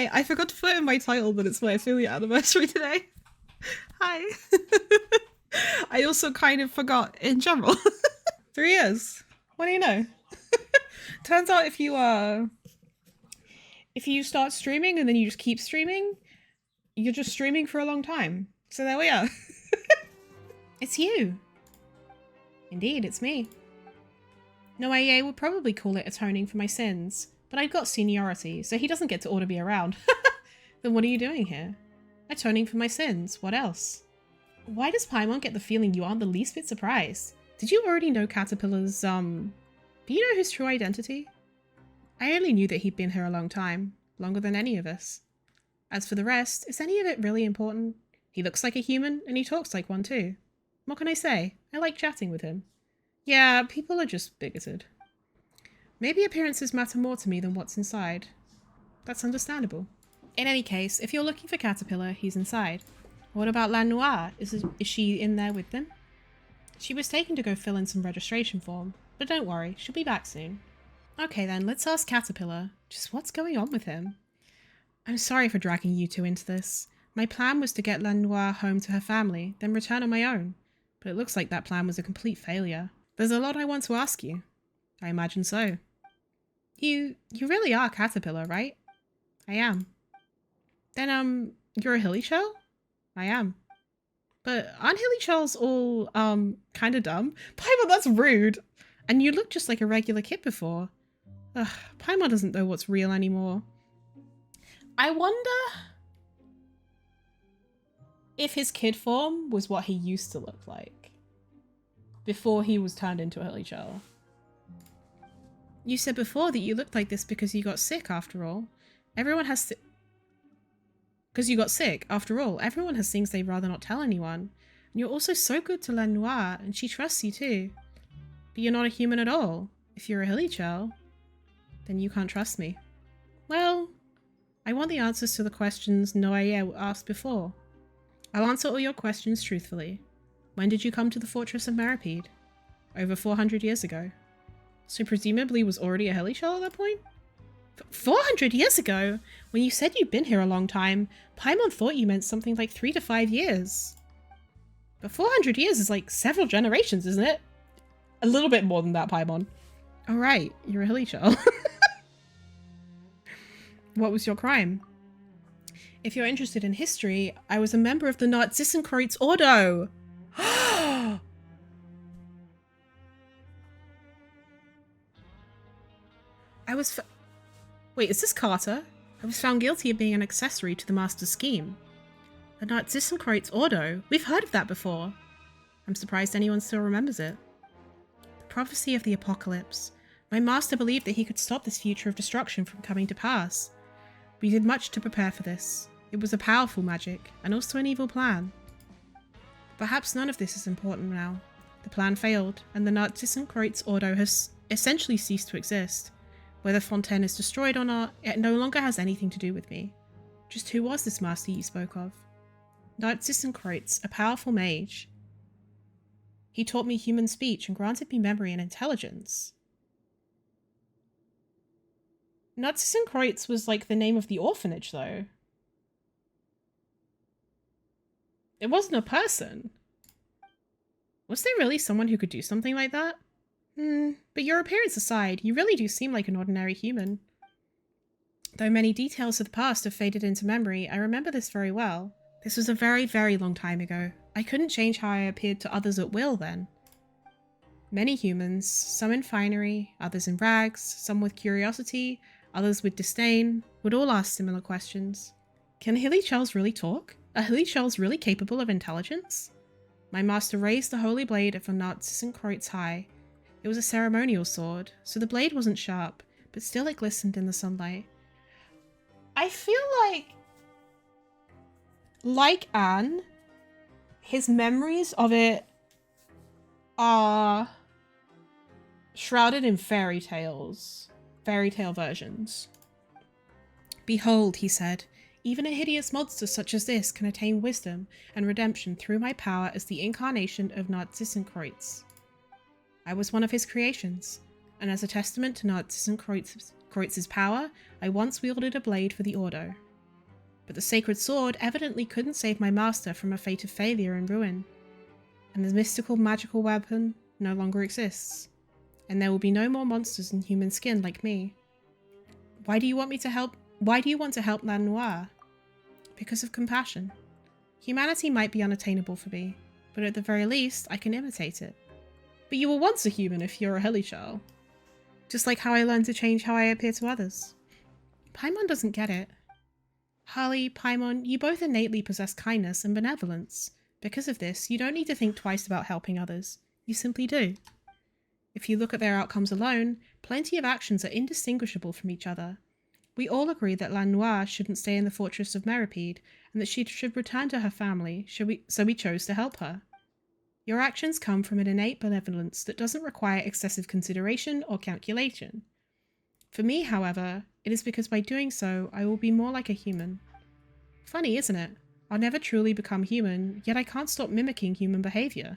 Hi, I forgot to put in my title that it's my affiliate anniversary today. Hi. I also kind of forgot in general. 3 years. What do you know? Turns out if you start streaming and then you just keep streaming, you're just streaming for a long time. So there we are. It's you. Indeed, it's me. Noaye would probably call it atoning for my sins, but I've got seniority, so he doesn't get to order me around. Then what are you doing here? Atoning for my sins. What else? Why does Paimon get the feeling you aren't the least bit surprised? Did you already know Caterpillar's, do you know his true identity? I only knew that he'd been here a long time. Longer than any of us. As for the rest, is any of it really important? He looks like a human, and he talks like one too. What can I say? I like chatting with him. Yeah, people are just bigoted. Maybe appearances matter more to me than what's inside. That's understandable. In any case, if you're looking for Caterpillar, he's inside. What about lanoire? Is she in there with them? She was taken to go fill in some registration form, but don't worry, she'll be back soon. Okay then, let's ask Caterpillar. Just what's going on with him? I'm sorry for dragging you two into this. My plan was to get lanoire home to her family, then return on my own. But it looks like that plan was a complete failure. There's a lot I want to ask you. I imagine so. You really are Caterpillar, right? I am. Then, you're a hilly shell? I am. But aren't hilly shells all, kinda dumb? Paimon, that's rude! And you looked just like a regular kid before. Ugh, Paimon doesn't know what's real anymore. I wonder if his kid form was what he used to look like before he was turned into a hilly shell. You said before that you looked like this because you got sick, after all. Everyone has to... Because you got sick, after all. Everyone has things they'd rather not tell anyone. And you're also so good to lanoire, and she trusts you too. But you're not a human at all. If you're a hilly shell, then you can't trust me. Well, I want the answers to the questions Noaye asked before. I'll answer all your questions truthfully. When did you come to the Fortress of Meripede? Over 400 years ago. So presumably was already a hilly shell at that point? 400 years ago? When you said you'd been here a long time, Paimon thought you meant something like 3 to 5 years. But 400 years is like several generations, isn't it? A little bit more than that, Paimon. Oh right, you're a hilly shell. What was your crime? If you're interested in history, I was a member of the NARZISSENKREUZ Ordo! Wait, is this Carter? I was found guilty of being an accessory to the Master's scheme. The NARZISSENKREUZ Ordo? We've heard of that before. I'm surprised anyone still remembers it. The prophecy of the apocalypse. My master believed that he could stop this future of destruction from coming to pass. We did much to prepare for this. It was a powerful magic, and also an evil plan. Perhaps none of this is important now. The plan failed, and the NARZISSENKREUZ Ordo has essentially ceased to exist. Whether Fontaine is destroyed or not, it no longer has anything to do with me. Just who was this master you spoke of? NARZISSENKREUZ, a powerful mage. He taught me human speech and granted me memory and intelligence. NARZISSENKREUZ was like the name of the orphanage, though. It wasn't a person. Was there really someone who could do something like that? But your appearance aside, you really do seem like an ordinary human. Though many details of the past have faded into memory, I remember this very well. This was a very, very long time ago. I couldn't change how I appeared to others at will then. Many humans, some in finery, others in rags, some with curiosity, others with disdain, would all ask similar questions. Can hilly shells really talk? Are hilly shells really capable of intelligence? My master raised the holy blade of a NARZISSENKREUZ high. It was a ceremonial sword, so the blade wasn't sharp, but still it glistened in the sunlight. I feel like Anne, his memories of it are shrouded in fairy tales, fairy tale versions. Behold, he said, even a hideous monster such as this can attain wisdom and redemption through my power as the incarnation of NARZISSENKREUZ. I was one of his creations, and as a testament to NARZISSENKREUZ's power, I once wielded a blade for the Ordo. But the sacred sword evidently couldn't save my master from a fate of failure and ruin. And the mystical magical weapon no longer exists. And there will be no more monsters in human skin like me. Why do you want to help lanoire? Because of compassion. Humanity might be unattainable for me, but at the very least, I can imitate it. But you were once a human if you're a Helichar. Just like how I learned to change how I appear to others. Paimon doesn't get it. Harley, Paimon, you both innately possess kindness and benevolence. Because of this, you don't need to think twice about helping others. You simply do. If you look at their outcomes alone, plenty of actions are indistinguishable from each other. We all agree that Lanoire shouldn't stay in the fortress of Meripede, and that she should return to her family, so we chose to help her. Your actions come from an innate benevolence that doesn't require excessive consideration or calculation. For me, however, it is because by doing so, I will be more like a human. Funny, isn't it? I'll never truly become human, yet I can't stop mimicking human behavior.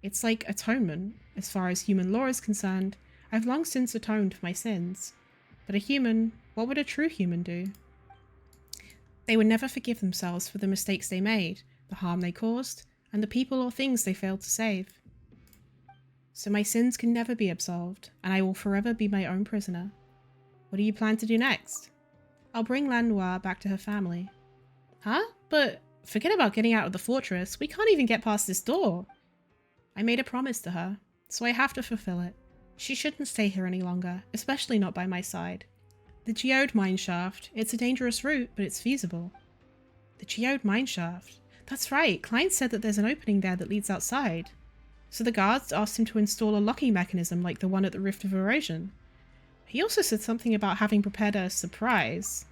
It's like atonement. As far as human law is concerned, I've long since atoned for my sins. But a human, what would a true human do? They would never forgive themselves for the mistakes they made, the harm they caused, and the people or things they failed to save. So my sins can never be absolved, and I will forever be my own prisoner. What do you plan to do next? I'll bring Lanoire back to her family. Huh? But forget about getting out of the fortress. We can't even get past this door. I made a promise to her, so I have to fulfill it. She shouldn't stay here any longer, especially not by my side. The geode mineshaft. It's a dangerous route, but it's feasible. The geode mineshaft. That's right, Klein said that there's an opening there that leads outside. So the guards asked him to install a locking mechanism like the one at the Rift of Erosion. He also said something about having prepared a surprise.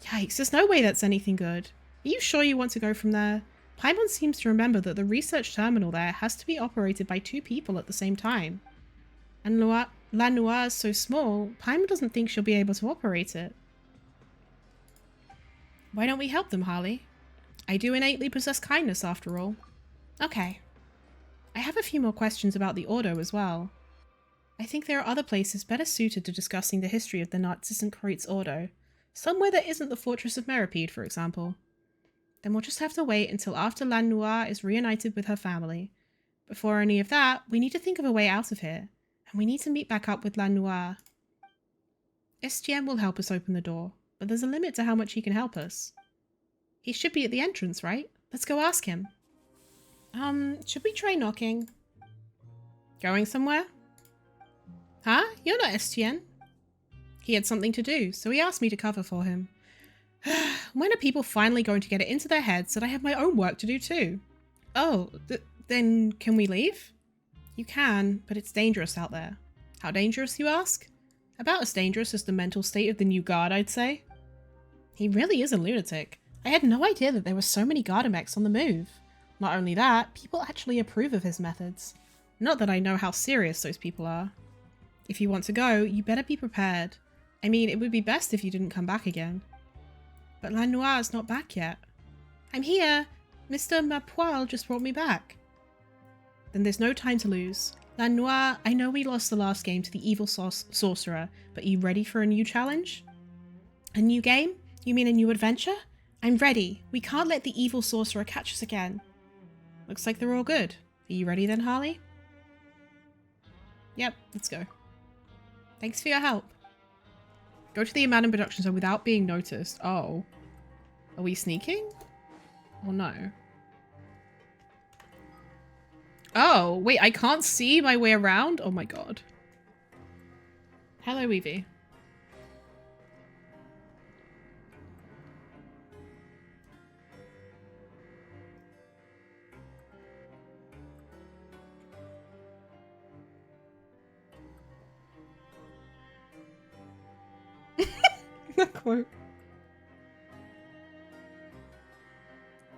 Yikes, there's no way that's anything good. Are you sure you want to go from there? Paimon seems to remember that the research terminal there has to be operated by 2 people at the same time. And Lanoire is so small, Paimon doesn't think she'll be able to operate it. Why don't we help them, Harley? I do innately possess kindness after all. Okay. I have a few more questions about the Ordo as well. I think there are other places better suited to discussing the history of the NARZISSENKREUZ Ordo. Somewhere that isn't the Fortress of Meripede, for example. Then we'll just have to wait until after Lanoire is reunited with her family. Before any of that, we need to think of a way out of here. And we need to meet back up with Lanoire. SGM will help us open the door, but there's a limit to how much he can help us. He should be at the entrance, right? Let's go ask him. Should we try knocking? Going somewhere? Huh? You're not SGN. He had something to do, so he asked me to cover for him. When are people finally going to get it into their heads that I have my own work to do too? Oh, then can we leave? You can, but it's dangerous out there. How dangerous, you ask? About as dangerous as the mental state of the new guard, I'd say. He really is a lunatic. I had no idea that there were so many Gardamex on the move. Not only that, people actually approve of his methods. Not that I know how serious those people are. If you want to go, you better be prepared. I mean, it would be best if you didn't come back again. But Lanoire is not back yet. I'm here! Mr. Mapoil just brought me back. Then there's no time to lose. Lanoire, I know we lost the last game to the evil sorcerer, but are you ready for a new challenge? A new game? You mean a new adventure? I'm ready. We can't let the evil sorcerer catch us again. Looks like they're all good. Are you ready then, Harley? Yep, let's go. Thanks for your help. Go to the Madden production zone without being noticed. Oh. Are we sneaking? Or no? Oh, wait, I can't see my way around? Oh my god. Hello, Evie. That quote.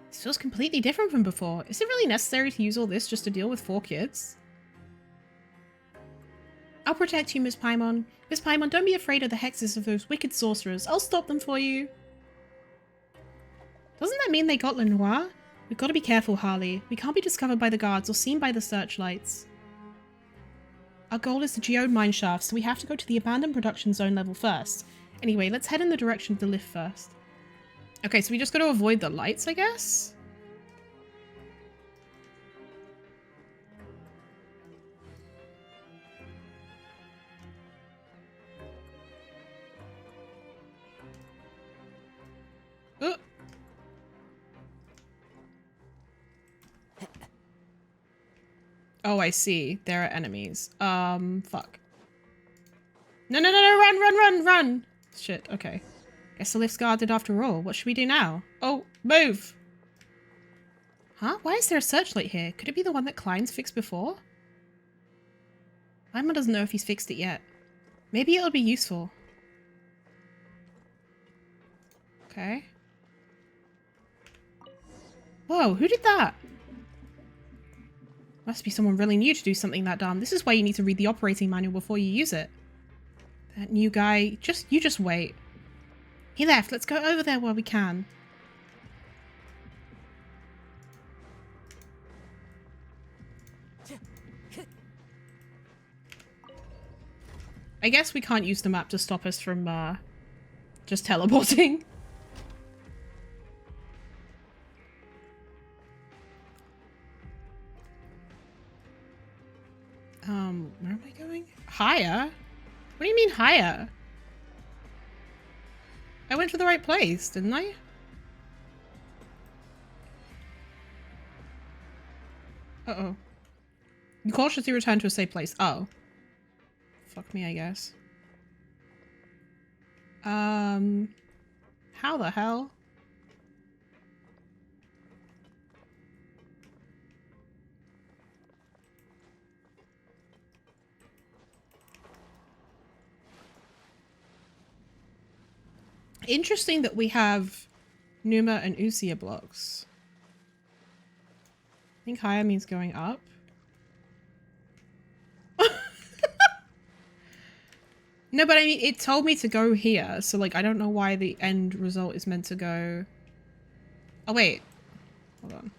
This feels completely different from before. Is it really necessary to use all this just to deal with 4 kids? I'll protect you, Miss Paimon. Miss Paimon, don't be afraid of the hexes of those wicked sorcerers. I'll stop them for you. Doesn't that mean they got Lanoire? We've got to be careful, Harley. We can't be discovered by the guards or seen by the searchlights. Our goal is the geode mineshaft, so we have to go to the abandoned production zone level first. Anyway, let's head in the direction of the lift first. Okay, so we just got to avoid the lights, I guess? Oh. Oh, I see. There are enemies. Fuck. No, no, no, no, run, run, run, run! Shit, okay. Guess the lift's guarded after all. What should we do now? Oh, move! Huh? Why is there a searchlight here? Could it be the one that Klein's fixed before? Lyman doesn't know if he's fixed it yet. Maybe it'll be useful. Okay. Whoa, who did that? Must be someone really new to do something that dumb. This is why you need to read the operating manual before you use it. That new guy, you just wait. He left. Let's go over there while we can. I guess we can't use the map to stop us from, just teleporting. Where am I going? Higher? What do you mean higher? I went to the right place, didn't I? Uh-oh. You cautiously return to a safe place. Oh. Fuck me, I guess. How the hell? Interesting that we have Numa and Usia blocks. I think higher means going up. No, but I mean, it told me to go here, so like, I don't know why the end result is meant to go... Oh, wait. Hold on.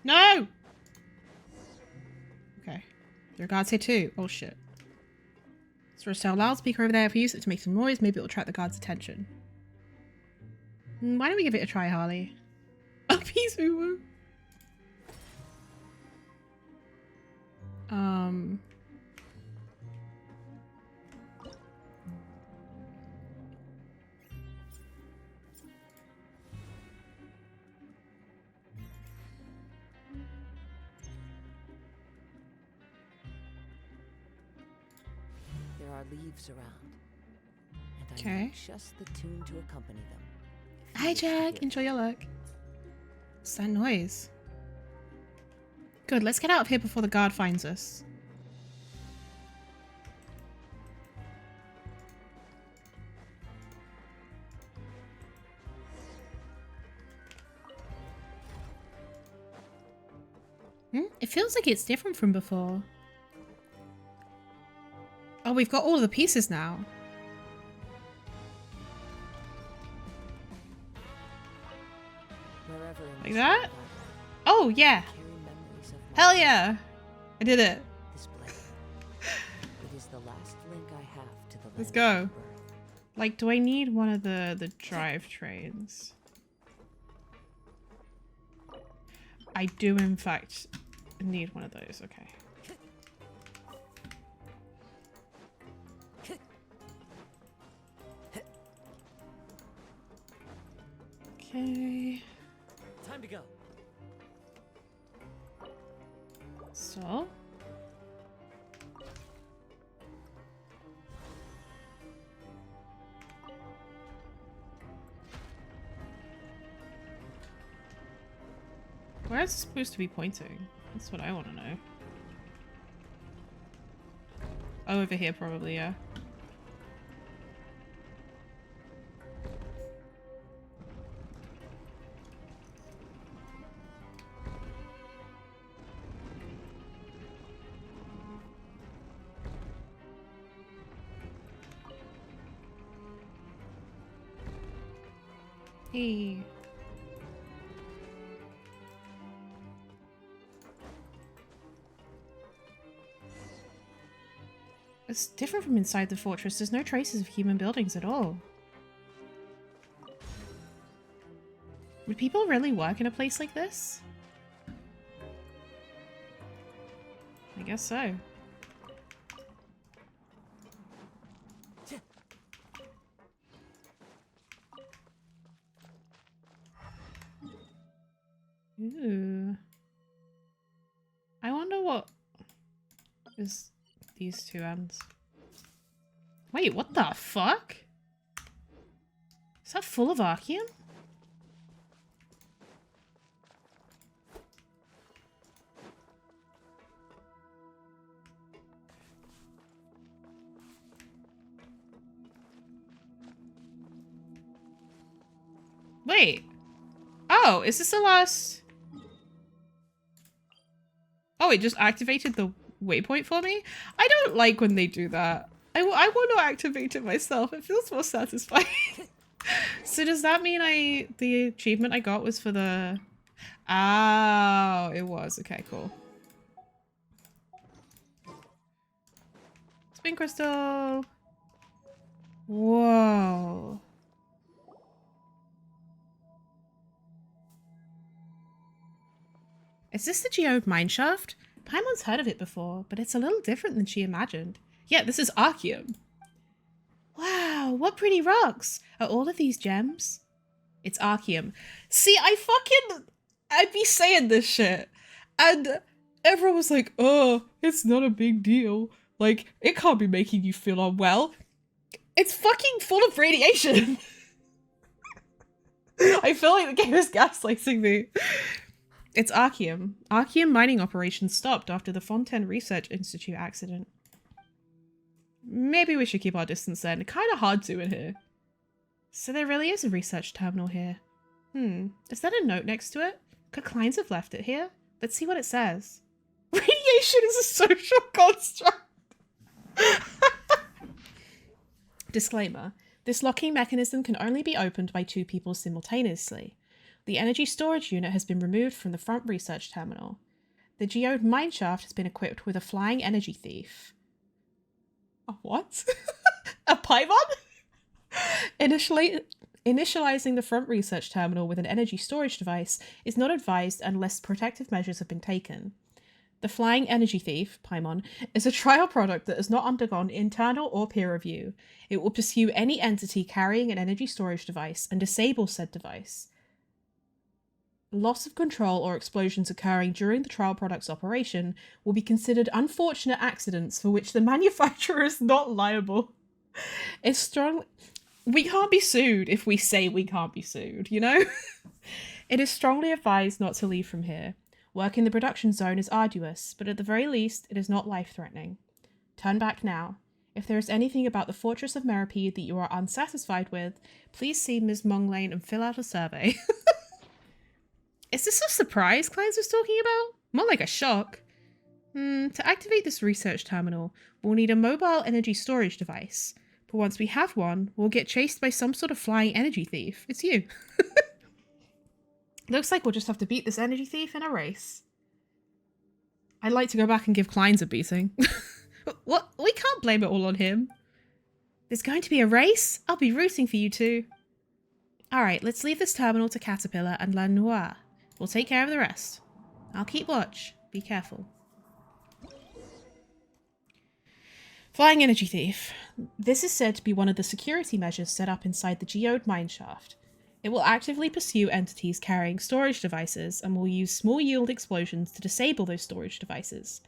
No! Okay. There are guards here too. Oh, shit. There's a loudspeaker over there. If we use it to make some noise, maybe it'll attract the guards' attention. Why don't we give it a try, Harley? Oh, peace, woo-woo. There are leaves around. And Okay. I need just the tune to accompany them. Hi, Jack. Enjoy your look. What's that noise? Good, let's get out of here before the guard finds us. It feels like it's different from before. Oh, we've got all the pieces now. Like that? Oh, yeah. Hell yeah. I did it. It is the last link I have to the Let's go. Like, do I need one of the drive trains? I do, in fact, need one of those. Okay. Okay. Time to go. So. Where is it supposed to be pointing? That's what I want to know. Oh, over here probably, yeah. Hey. It's different from inside the fortress. There's no traces of human buildings at all. Would people really work in a place like this? I guess so. Ooh. I wonder what is these two ends. Wait, what the fuck? Is that full of Archeum? Wait. Oh, is this the last? Oh, it just activated the waypoint for me? I don't like when they do that. I want to activate it myself. It feels more satisfying. So does that mean the achievement I got was for the... Oh, it was. Okay, cool. Spin crystal. Whoa. Is this the geode mineshaft? Paimon's heard of it before, but it's a little different than she imagined. Yeah, this is Archeum. Wow, what pretty rocks. Are all of these gems? It's Archeum. See, I'd be saying this shit. And everyone was like, oh, it's not a big deal. Like, it can't be making you feel unwell. It's fucking full of radiation. I feel like the game is gaslighting me. It's Archeum. Archeum mining operations stopped after the Fontaine Research Institute accident. Maybe we should keep our distance then. Kind of hard to in here. So there really is a research terminal here. Is that a note next to it? Could clients have left it here? Let's see what it says. Radiation is a social construct. Disclaimer. This locking mechanism can only be opened by 2 people simultaneously. The energy storage unit has been removed from the front research terminal. The geode mineshaft has been equipped with a flying energy thief. A what? A Paimon? Initializing the front research terminal with an energy storage device is not advised unless protective measures have been taken. The flying energy thief, Paimon, is a trial product that has not undergone internal or peer review. It will pursue any entity carrying an energy storage device and disable said device. Loss of control or explosions occurring during the trial product's operation will be considered unfortunate accidents for which the manufacturer is not liable. It's strong. We can't be sued if we say we can't be sued, you know? It is strongly advised not to leave from here. Work in the production zone is arduous, but at the very least, it is not life-threatening. Turn back now. If there is anything about the Fortress of Meripede that you are unsatisfied with, please see Ms. Monglane and fill out a survey. Is this a surprise Clines was talking about? More like a shock. To activate this research terminal, we'll need a mobile energy storage device. But once we have one, we'll get chased by some sort of flying energy thief. It's you. Looks like we'll just have to beat this energy thief in a race. I'd like to go back and give Clines a beating. What? We can't blame it all on him. There's going to be a race? I'll be rooting for you two. Alright, let's leave this terminal to Caterpillar and Lanoire. We'll take care of the rest. I'll keep watch. Be careful. Flying energy thief. This is said to be one of the security measures set up inside the geode mineshaft. It will actively pursue entities carrying storage devices and will use small yield explosions to disable those storage devices.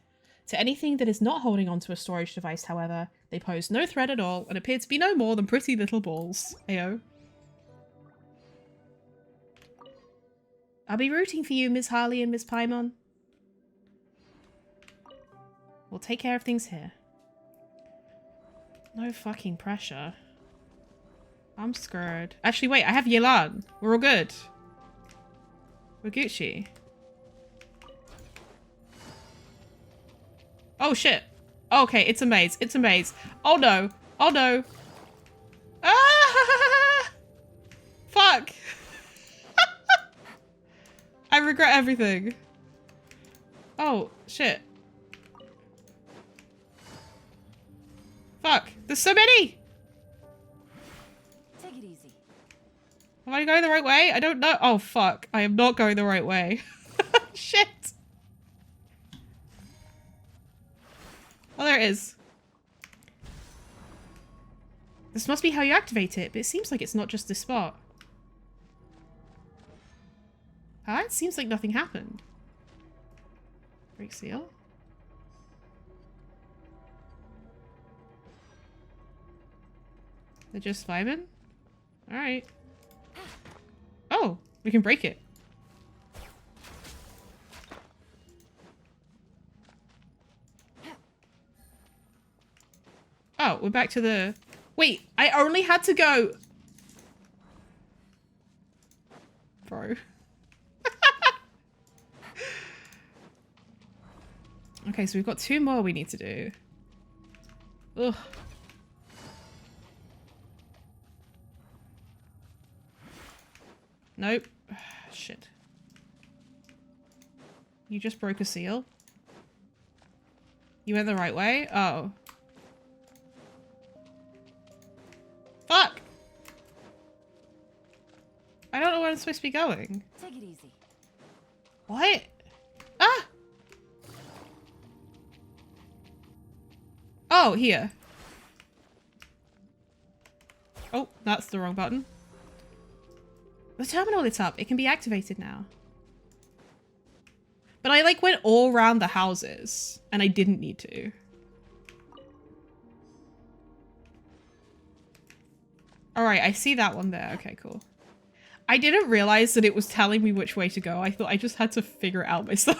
To anything that is not holding onto a storage device, however, they pose no threat at all and appear to be no more than pretty little balls. Ayo. I'll be rooting for you, Ms. Harley and Ms. Paimon. We'll take care of things here. No fucking pressure. I'm screwed. Actually, wait, I have Yelan. We're all good. We're Gucci. Oh, shit. Okay, it's a maze. It's a maze. Oh, no. Oh, no. Ah! Fuck. I regret everything. Oh, shit. Fuck. There's so many. Take it easy. Am I going the right way? I don't know. Oh, fuck. I am not going the right way. Shit. Oh, there it is. This must be how you activate it, but it seems like it's not just this spot. Huh? It seems like nothing happened. Break seal. They're just vibing? Alright. Oh, we can break it. Oh, we're back to the... Wait, I only had to go... Bro. Okay, so we've got 2 more we need to do. Ugh. Nope. Shit. You just broke a seal? You went the right way? Oh. Fuck! I don't know where I'm supposed to be going. Take it easy. What? Ah! Oh, here. Oh, that's the wrong button. The terminal lit up. It can be activated now. But I like went all around the houses and I didn't need to. Alright, I see that one there. Okay, cool. I didn't realize that it was telling me which way to go. I thought I just had to figure it out myself.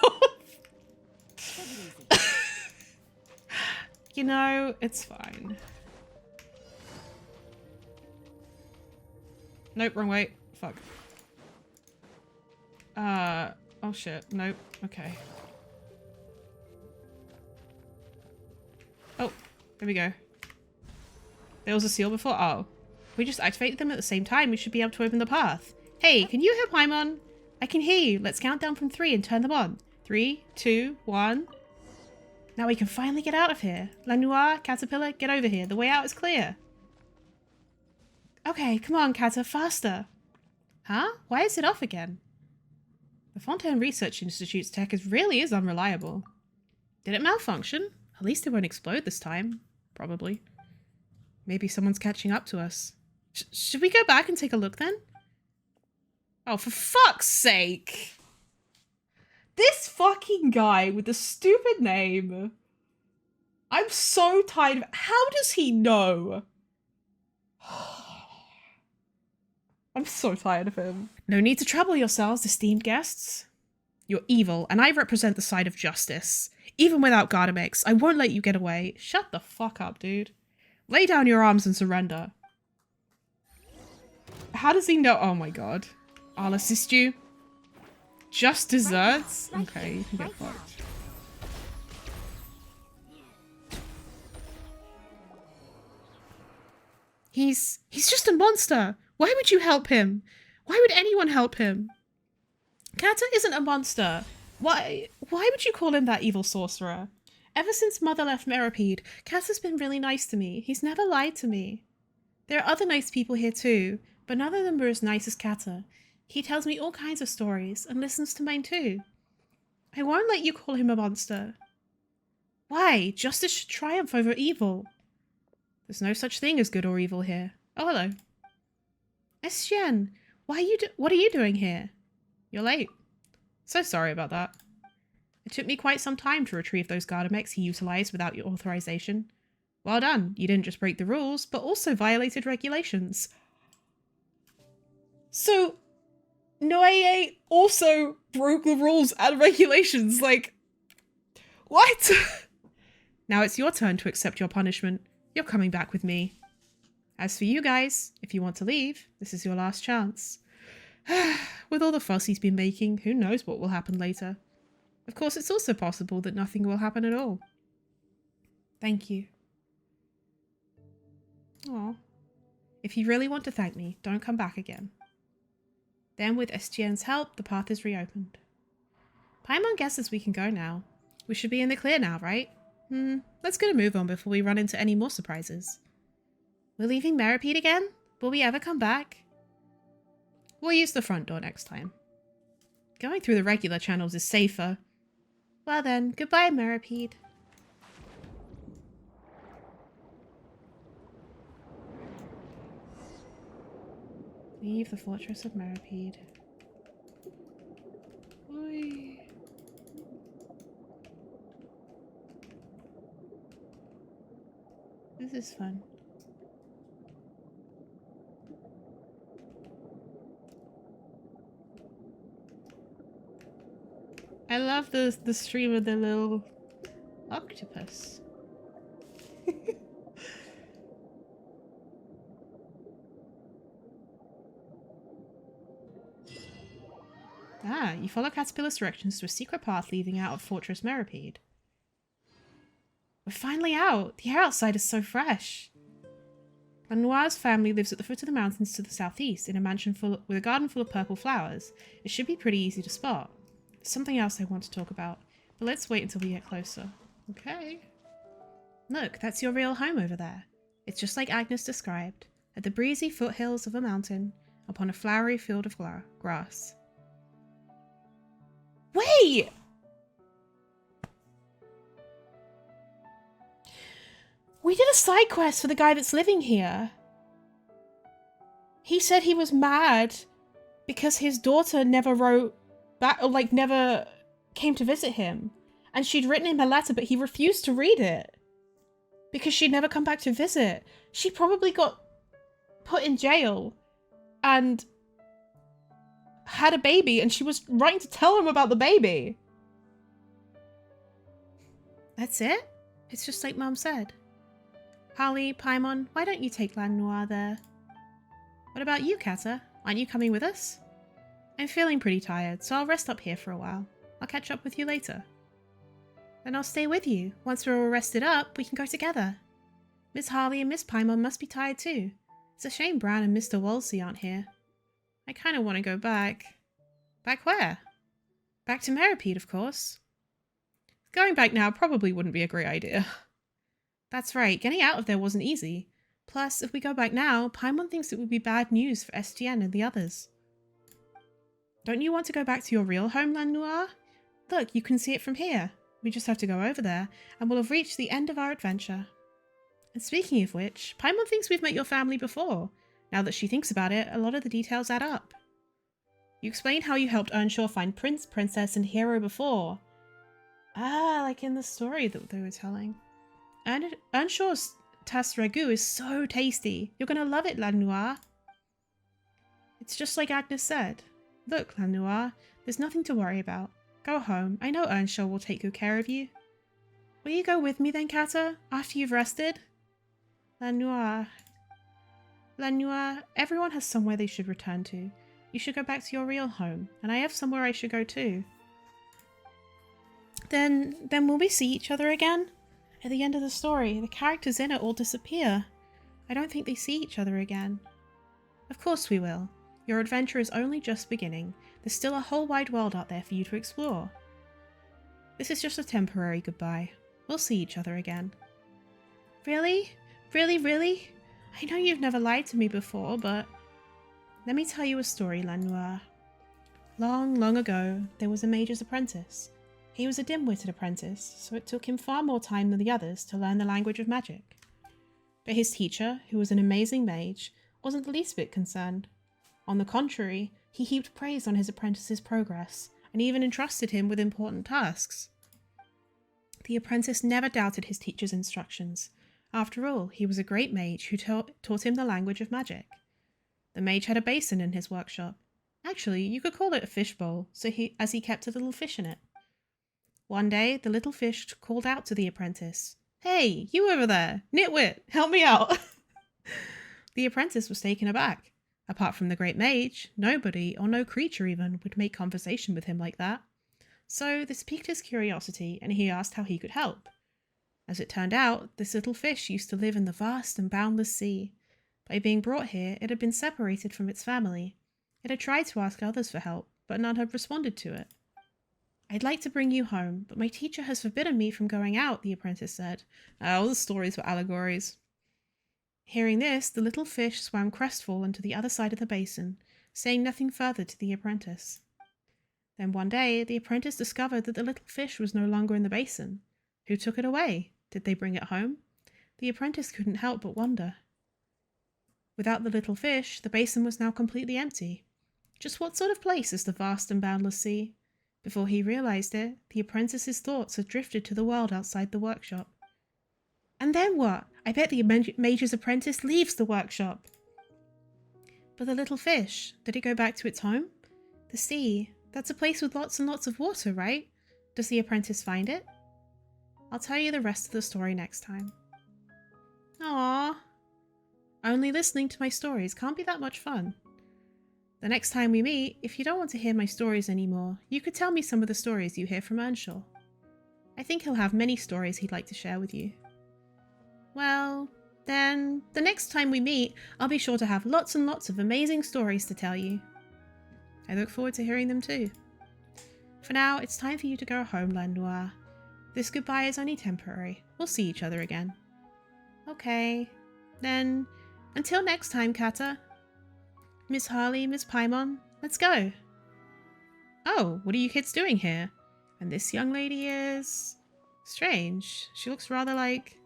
You know, it's fine. Nope, wrong way. Fuck. Oh shit. Nope. Okay. Oh, there we go. There was a seal before? Oh. We just activated them at the same time. We should be able to open the path. Hey, can you hear Paimon? I can hear you. Let's count down from 3 and turn them on. 3, 2, 1. Now we can finally get out of here. Lanoire, Caterpillar, get over here. The way out is clear. Okay, come on, Cata, faster. Huh? Why is it off again? The Fontaine Research Institute's tech really is unreliable. Did it malfunction? At least it won't explode this time. Probably. Maybe someone's catching up to us. Should we go back and take a look then? Oh, for fuck's sake! This fucking guy with the stupid name. I'm so tired of... How does he know? I'm so tired of him. No need to trouble yourselves, esteemed guests. You're evil, and I represent the side of justice. Even without Gardamex, I won't let you get away. Shut the fuck up, dude. Lay down your arms and surrender. How does he know? Oh my god. I'll assist you. Just desserts? Okay, you can get fucked. He's just a monster. Why would you help him? Why would anyone help him? Cata isn't a monster. Why would you call him that, evil sorcerer? Ever since Mother left Meripede, Cata's been really nice to me. He's never lied to me. There are other nice people here too, but none of them are as nice as Cata. He tells me all kinds of stories and listens to mine too. I won't let you call him a monster. Why? Justice should triumph over evil. There's no such thing as good or evil here. Oh, hello. Estienne, what are you doing here? You're late. So sorry about that. It took me quite some time to retrieve those Gardamex he utilized without your authorization. Well done. You didn't just break the rules, but also violated regulations. So, Noé also broke the rules and regulations. Like, what? Now it's your turn to accept your punishment. You're coming back with me. As for you guys, if you want to leave, this is your last chance. With all the fuss he's been making, who knows what will happen later. Of course, it's also possible that nothing will happen at all. Thank you. Aw. If you really want to thank me, don't come back again. Then, with Estienne's help, the path is reopened. Paimon guesses we can go now. We should be in the clear now, right? Let's get a move on before we run into any more surprises. We're leaving Meripede again? Will we ever come back? We'll use the front door next time. Going through the regular channels is safer. Well then, goodbye, Meripede. Leave the fortress of Meripede. Oi. This is fun. I love the stream of the little octopus. Ah, you follow Caterpillar's directions to a secret path leading out of Fortress Meripede. We're finally out! The air outside is so fresh! Lanoire's family lives at the foot of the mountains to the southeast, in a mansion with a garden full of purple flowers. It should be pretty easy to spot. There's something else I want to talk about, but let's wait until we get closer. Okay. Look, that's your real home over there. It's just like Agnes described, at the breezy foothills of a mountain, upon a flowery field of grass. Wait! We did a side quest for the guy that's living here. He said he was mad because his daughter never wrote back, or like never came to visit him. And she'd written him a letter, but he refused to read it because she'd never come back to visit. She probably got put in jail and had a baby, and she was writing to tell him about the baby. That's it? It's just like Mum said. Harley, Paimon, why don't you take Lanoire there? What about you, Kata? Aren't you coming with us? I'm feeling pretty tired, so I'll rest up here for a while. I'll catch up with you later. Then I'll stay with you. Once we're all rested up, we can go together. Miss Harley and Miss Paimon must be tired too. It's a shame Bran and Mr. Wolsey aren't here. I kind of want to go back. Back where? Back to Meripede, of course. Going back now probably wouldn't be a great idea. That's right, getting out of there wasn't easy. Plus, if we go back now, Paimon thinks it would be bad news for STN and the others. Don't you want to go back to your real home, Lanoire? Look, you can see it from here. We just have to go over there, and we'll have reached the end of our adventure. And speaking of which, Paimon thinks we've met your family before. Now that she thinks about it, a lot of the details add up. You explained how you helped Earnshaw find Prince, Princess, and Hero before. Ah, like in the story that they were telling. Earnshaw's tas ragout is so tasty. You're gonna love it, Lanoire. It's just like Agnes said. Look, Lanoire, there's nothing to worry about. Go home. I know Earnshaw will take good care of you. Will you go with me then, Kata, after you've rested? Lanoire, everyone has somewhere they should return to. You should go back to your real home, and I have somewhere I should go too. Then will we see each other again? At the end of the story, the characters in it all disappear. I don't think they see each other again. Of course we will. Your adventure is only just beginning. There's still a whole wide world out there for you to explore. This is just a temporary goodbye. We'll see each other again. Really? Really? I know you've never lied to me before, but... Let me tell you a story, Lanoire. Long, long ago, there was a mage's apprentice. He was a dim-witted apprentice, so it took him far more time than the others to learn the language of magic. But his teacher, who was an amazing mage, wasn't the least bit concerned. On the contrary, he heaped praise on his apprentice's progress, and even entrusted him with important tasks. The apprentice never doubted his teacher's instructions. After all, he was a great mage who taught him the language of magic. The mage had a basin in his workshop. Actually, you could call it a fishbowl, as he kept a little fish in it. One day, the little fish called out to the apprentice, "Hey, you over there! Nitwit, help me out!" The apprentice was taken aback. Apart from the great mage, nobody, or no creature even, would make conversation with him like that. So this piqued his curiosity, and he asked how he could help. As it turned out, this little fish used to live in the vast and boundless sea. By being brought here, it had been separated from its family. It had tried to ask others for help, but none had responded to it. I'd like to bring you home, but my teacher has forbidden me from going out, the apprentice said. All the stories were allegories. Hearing this, the little fish swam crestfallen to the other side of the basin, saying nothing further to the apprentice. Then one day, the apprentice discovered that the little fish was no longer in the basin. Who took it away? Did they bring it home? The apprentice couldn't help but wonder. Without the little fish, the basin was now completely empty. Just what sort of place is the vast and boundless sea? Before he realized it, the apprentice's thoughts had drifted to the world outside the workshop. And then what? I bet the mage's apprentice leaves the workshop. But the little fish, did it go back to its home? The sea, that's a place with lots and lots of water, right? Does the apprentice find it? I'll tell you the rest of the story next time. Aww. Only listening to my stories can't be that much fun. The next time we meet, if you don't want to hear my stories anymore, you could tell me some of the stories you hear from Earnshaw. I think he'll have many stories he'd like to share with you. Well, then, the next time we meet, I'll be sure to have lots and lots of amazing stories to tell you. I look forward to hearing them too. For now, it's time for you to go home, Lanoire. This goodbye is only temporary. We'll see each other again. Okay, then, until next time, Kata. Miss Harley, Miss Paimon, let's go. Oh, what are you kids doing here? And this young lady is... strange. She looks rather like...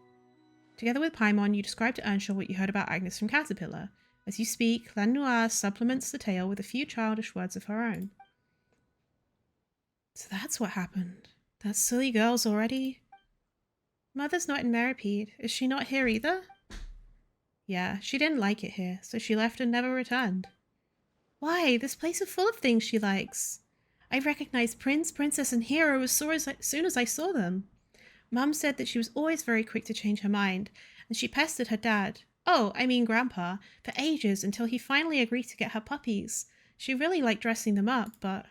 Together with Paimon, you describe to Earnshaw what you heard about Agnes from Caterpillar. As you speak, Lanoire supplements the tale with a few childish words of her own. So that's what happened. That silly girl's already... Mother's not in Meripede. Is she not here either? Yeah, she didn't like it here, so she left and never returned. Why? This place is full of things she likes. I recognized Prince, Princess, and Hero as soon as I saw them. Mum said that she was always very quick to change her mind, and she pestered her dad, Grandpa, for ages until he finally agreed to get her puppies. She really liked dressing them up, but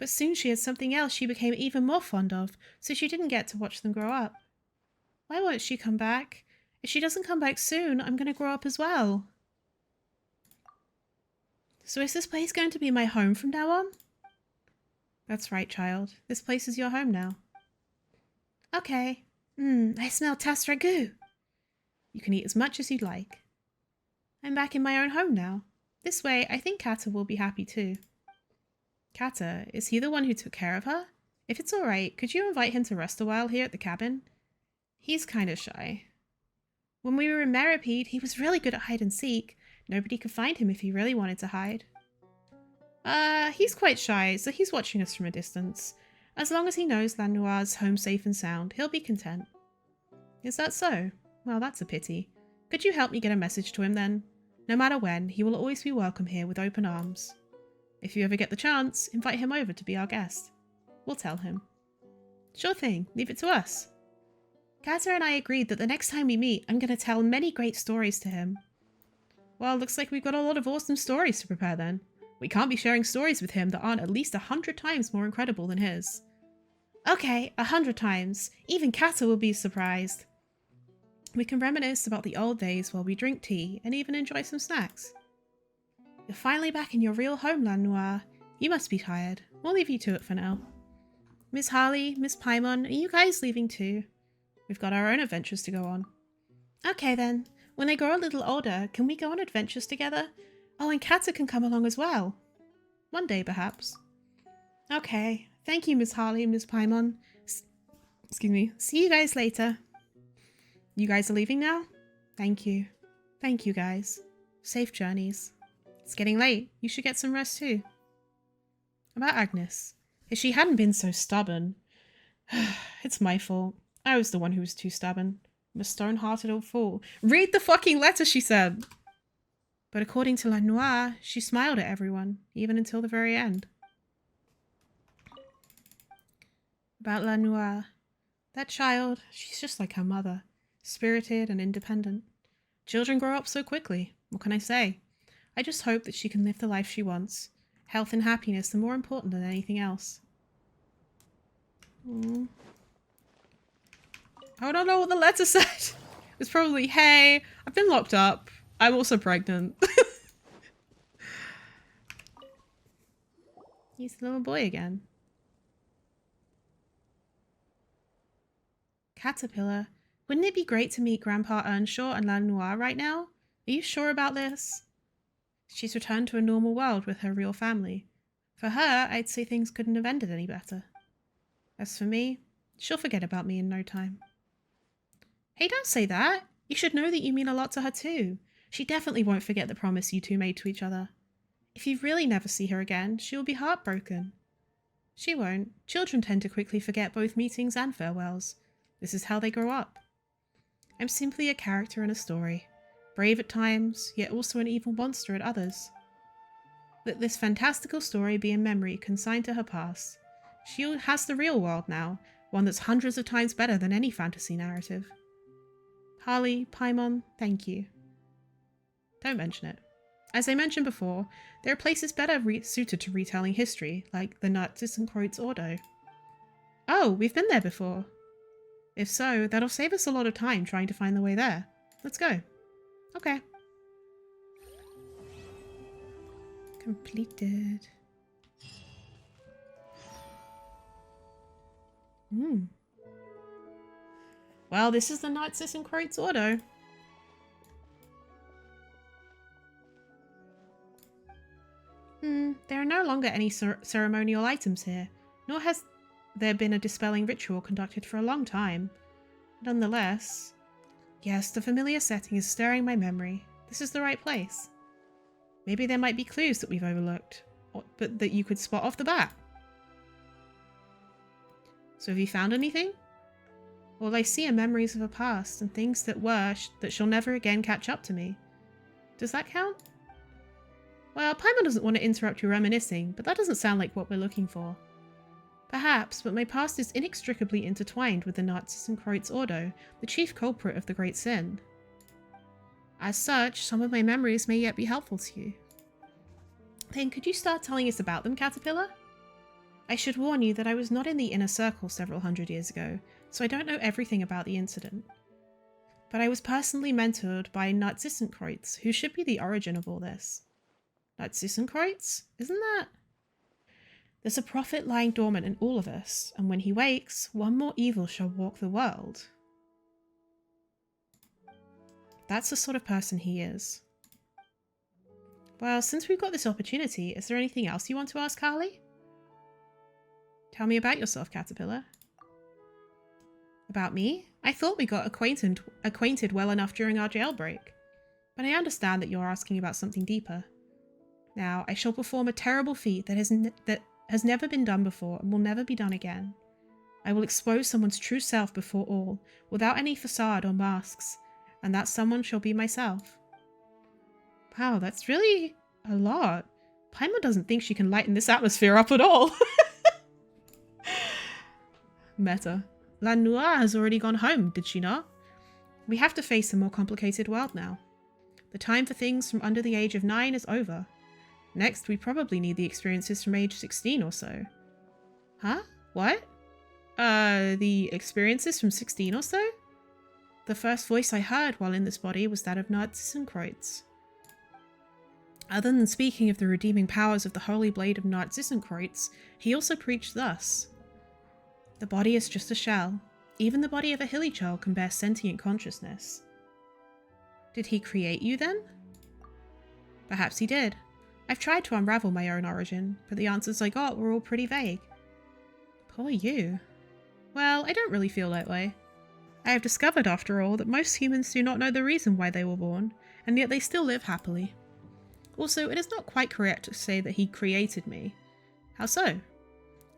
soon she had something else she became even more fond of, so she didn't get to watch them grow up. Why won't she come back? If she doesn't come back soon, I'm going to grow up as well. So is this place going to be my home from now on? That's right, child. This place is your home now. Okay. I smell tasse ragout. You can eat as much as you'd like. I'm back in my own home now. This way, I think Kata will be happy too. Kata, is he the one who took care of her? If it's alright, could you invite him to rest a while here at the cabin? He's kind of shy. When we were in Meripede, he was really good at hide and seek. Nobody could find him if he really wanted to hide. He's quite shy, so he's watching us from a distance. As long as he knows Lanoire's home safe and sound, he'll be content. Is that so? Well, that's a pity. Could you help me get a message to him then? No matter when, he will always be welcome here with open arms. If you ever get the chance, invite him over to be our guest. We'll tell him. Sure thing, leave it to us. Kata and I agreed that the next time we meet, I'm going to tell many great stories to him. Well, looks like we've got a lot of awesome stories to prepare then. We can't be sharing stories with him that aren't at least 100 times more incredible than his. Okay, 100 times. Even Kata will be surprised. We can reminisce about the old days while we drink tea and even enjoy some snacks. You're finally back in your real home, Lanoire. You must be tired. We'll leave you to it for now. Miss Harley, Miss Paimon, are you guys leaving too? We've got our own adventures to go on. Okay then. When I grow a little older, can we go on adventures together? Oh, and Kata can come along as well. One day, perhaps. Okay. Thank you, Miss Harley, Miss Paimon. Excuse me. See you guys later. You guys are leaving now? Thank you. Thank you, guys. Safe journeys. It's getting late. You should get some rest too. About Agnes. If she hadn't been so stubborn... It's my fault. I was the one who was too stubborn. I'm a stone-hearted old fool. Read the fucking letter, she said! But according to Lanoire, she smiled at everyone, even until the very end. About Lanoire. That child, she's just like her mother. Spirited and independent. Children grow up so quickly. What can I say? I just hope that she can live the life she wants. Health and happiness are more important than anything else. I don't know what the letter said. It was probably, hey, I've been locked up. I'm also pregnant. He's the little boy again. Caterpillar, wouldn't it be great to meet Grandpa Earnshaw and Lanoire right now? Are you sure about this? She's returned to a normal world with her real family. For her, I'd say things couldn't have ended any better. As for me, she'll forget about me in no time. Hey, don't say that. You should know that you mean a lot to her too. She definitely won't forget the promise you two made to each other. If you really never see her again, she will be heartbroken. She won't. Children tend to quickly forget both meetings and farewells. This is how they grow up. I'm simply a character in a story. Brave at times, yet also an evil monster at others. Let this fantastical story be a memory consigned to her past. She has the real world now, one that's hundreds of times better than any fantasy narrative. Harley, Paimon, thank you. Don't mention it. As I mentioned before, there are places better suited to retelling history, like the NARZISSENKREUZ Ordo. Oh, we've been there before. If so, that'll save us a lot of time trying to find the way there. Let's go. Okay. Completed. Well, this is the NARZISSENKREUZ Ordo. There are no longer any ceremonial items here, nor has there been a dispelling ritual conducted for a long time. Nonetheless, yes, the familiar setting is stirring my memory. This is the right place. Maybe there might be clues that we've overlooked, but that you could spot off the bat. So have you found anything? All I see are memories of a past and things that that shall never again catch up to me. Does that count? Well, Paimon doesn't want to interrupt your reminiscing, but that doesn't sound like what we're looking for. Perhaps, but my past is inextricably intertwined with the NARZISSENKREUZ Ordo, the chief culprit of the Great Sin. As such, some of my memories may yet be helpful to you. Then could you start telling us about them, Caterpillar? I should warn you that I was not in the inner circle several hundred years ago, so I don't know everything about the incident. But I was personally mentored by NARZISSENKREUZ, who should be the origin of all this. NARZISSENKREUZ? Isn't that? There's a prophet lying dormant in all of us, and when he wakes, one more evil shall walk the world. That's the sort of person he is. Well, since we've got this opportunity, is there anything else you want to ask Harley? Tell me about yourself, Caterpillar. About me? I thought we got acquainted well enough during our jailbreak. But I understand that you're asking about something deeper. Now, I shall perform a terrible feat that has never been done before and will never be done again. I will expose someone's true self before all, without any facade or masks, and that someone shall be myself. Wow, that's really a lot. Paimon doesn't think she can lighten this atmosphere up at all. Meta. Lanoire has already gone home, did she not? We have to face a more complicated world now. The time for things from under the age of 9 is over. Next, we probably need the experiences from age 16 or so. Huh? What? The experiences from 16 or so? The first voice I heard while in this body was that of NARZISSENKREUZ. Other than speaking of the redeeming powers of the holy blade of NARZISSENKREUZ, he also preached thus. The body is just a shell. Even the body of a hilly child can bear sentient consciousness. Did he create you then? Perhaps he did. I've tried to unravel my own origin, but the answers I got were all pretty vague. Poor you. Well, I don't really feel that way. I have discovered, after all, that most humans do not know the reason why they were born, and yet they still live happily. Also, it is not quite correct to say that he created me. How so?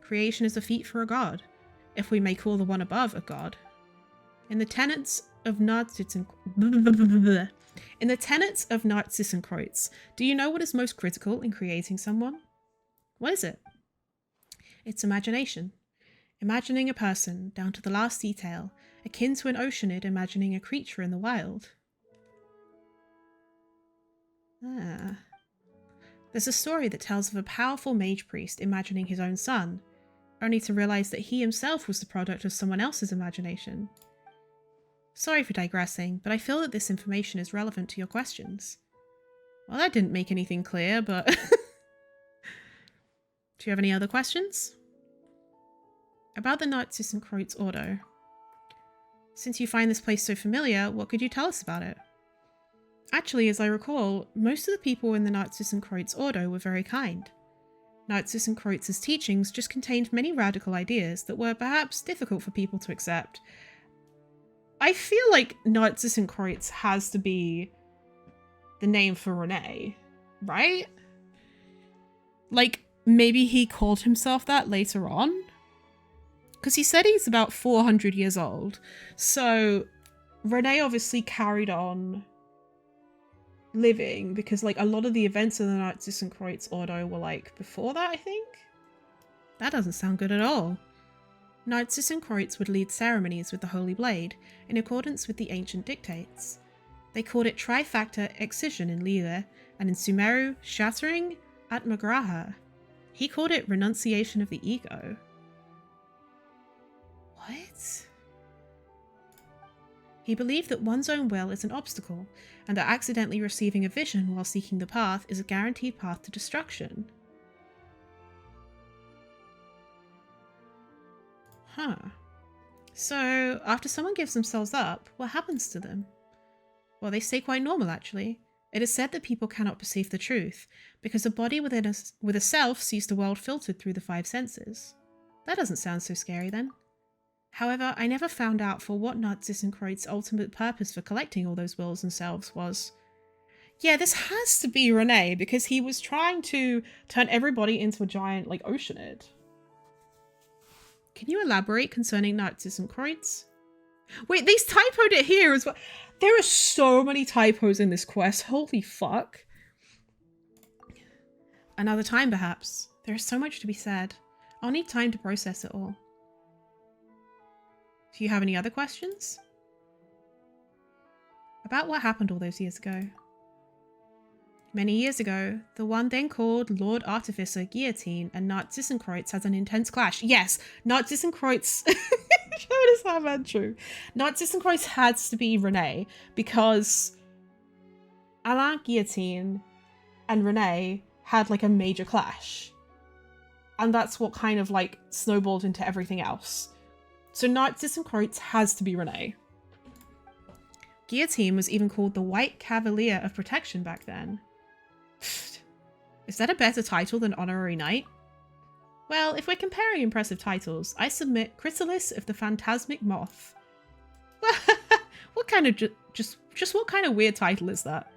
Creation is a feat for a god, if we may call the one above a god. In the tenets of NARZISSENKREUZ, do you know what is most critical in creating someone? What is it? It's imagination. Imagining a person, down to the last detail, akin to an oceanid imagining a creature in the wild. There's a story that tells of a powerful mage priest imagining his own son, only to realize that he himself was the product of someone else's imagination. Sorry for digressing, but I feel that this information is relevant to your questions. Well, that didn't make anything clear, but... Do you have any other questions? About the NARZISSENKREUZ Ordo. Since you find this place so familiar, what could you tell us about it? Actually, as I recall, most of the people in the NARZISSENKREUZ Ordo were very kind. NARZISSENKREUZ's teachings just contained many radical ideas that were perhaps difficult for people to accept. I feel like NARZISSENKREUZ has to be the name for Renee, right? Like, maybe he called himself that later on? Because he said he's about 400 years old. So Renee obviously carried on living because like a lot of the events of the NARZISSENKREUZ Ordo were like before that, I think? That doesn't sound good at all. NARZISSENKREUZ would lead ceremonies with the Holy Blade in accordance with the ancient dictates. They called it trifactor excision in Lille, and in Sumeru, shattering at Magraha. He called it renunciation of the ego. What? He believed that one's own will is an obstacle, and that accidentally receiving a vision while seeking the path is a guaranteed path to destruction. Huh. So, after someone gives themselves up, what happens to them? Well, they stay quite normal, actually. It is said that people cannot perceive the truth, because a body with a self sees the world filtered through the 5 senses. That doesn't sound so scary, then. However, I never found out for what NARZISSENKREUZ's ultimate purpose for collecting all those wills and selves was. Yeah, this has to be Renee, because he was trying to turn everybody into a giant, like, oceanid. Can you elaborate concerning NARZISSENKREUZ? Wait, these typoed it here as well. There are so many typos in this quest. Holy fuck. Another time, perhaps. There is so much to be said. I'll need time to process it all. Do you have any other questions? About what happened all those years ago. Many years ago, the one then called Lord Artificer Guillotine and NARZISSENKREUZ had an intense clash. Yes, NARZISSENKREUZ... How is that man true? NARZISSENKREUZ has to be Renee because Alain Guillotine and Renee had like a major clash. And that's what kind of like snowballed into everything else. So NARZISSENKREUZ has to be Renee. Guillotine was even called the White Cavalier of Protection back then. Is that a better title than Honorary Knight? Well, if we're comparing impressive titles, I submit Chrysalis of the Phantasmic Moth. What kind of just what kind of weird title is that?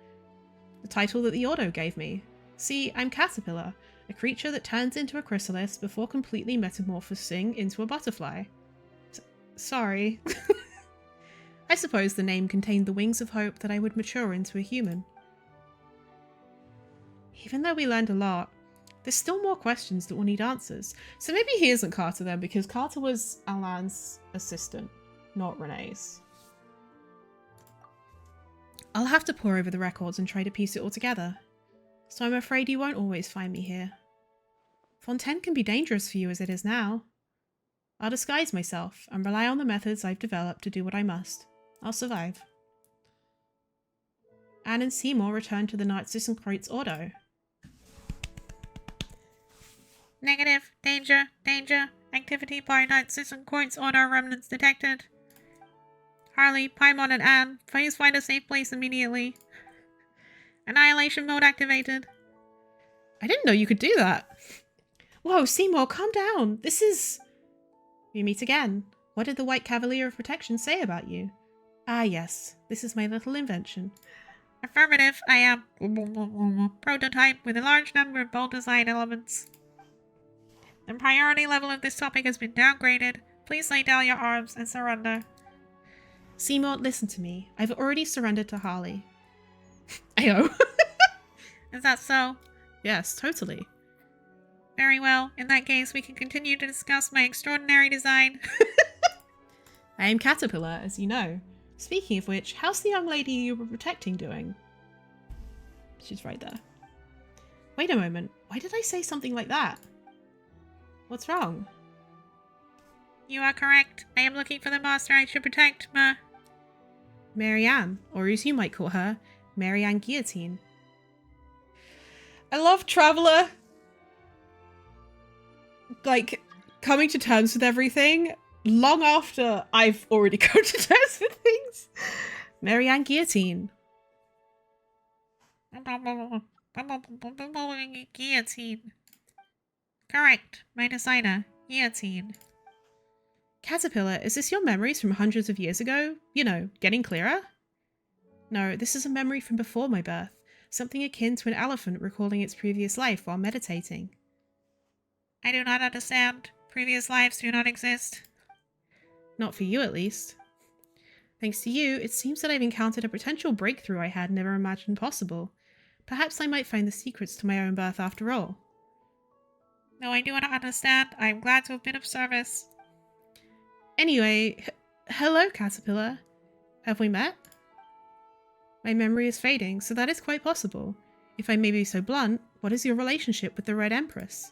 The title that the Ordo gave me. See, I'm Caterpillar, a creature that turns into a chrysalis before completely metamorphosing into a butterfly. Sorry. I suppose the name contained the wings of hope that I would mature into a human. Even though we learned a lot, there's still more questions that will need answers. So maybe he isn't Carter then, because Carter was Alain's assistant, not Renee's. I'll have to pore over the records and try to piece it all together. So I'm afraid you won't always find me here. Fontaine can be dangerous for you as it is now. I'll disguise myself and rely on the methods I've developed to do what I must. I'll survive. Anne and Seymour return to the NARZISSENKREUZ Ordo. Negative. Danger. Danger. Activity by NARZISSENKREUZ Ordo remnants detected. Harley, Paimon, and Anne, please find a safe place immediately. Annihilation mode activated. I didn't know you could do that. Whoa, Seymour, calm down. This is... We meet again. What did the White Cavalier of Protection say about you? Ah, yes. This is my little invention. Affirmative. I am prototype with a large number of bold design elements. The priority level of this topic has been downgraded. Please lay down your arms and surrender. Seymour, listen to me. I've already surrendered to Harley. Ayo. Is that so? Yes, totally. Very well. In that case, we can continue to discuss my extraordinary design. I am Caterpillar, as you know. Speaking of which, how's the young lady you were protecting doing? She's right there. Wait a moment. Why did I say something like that? What's wrong? You are correct. I am looking for the master I should protect, Marianne, or as you might call her, Marianne Guillotine. I love Traveller, like, coming to terms with everything long after I've already come to terms with things. Marianne Guillotine. Guillotine. Correct. My designer. Guillotine. Caterpillar, is this your memories from hundreds of years ago? You know, getting clearer? No, this is a memory from before my birth. Something akin to an elephant recalling its previous life while meditating. I do not understand. Previous lives do not exist. Not for you, at least. Thanks to you, it seems that I've encountered a potential breakthrough I had never imagined possible. Perhaps I might find the secrets to my own birth after all. No, I do not understand. I am glad to have been of service. Anyway, hello, Caterpillar. Have we met? My memory is fading, so that is quite possible. If I may be so blunt, what is your relationship with the Red Empress?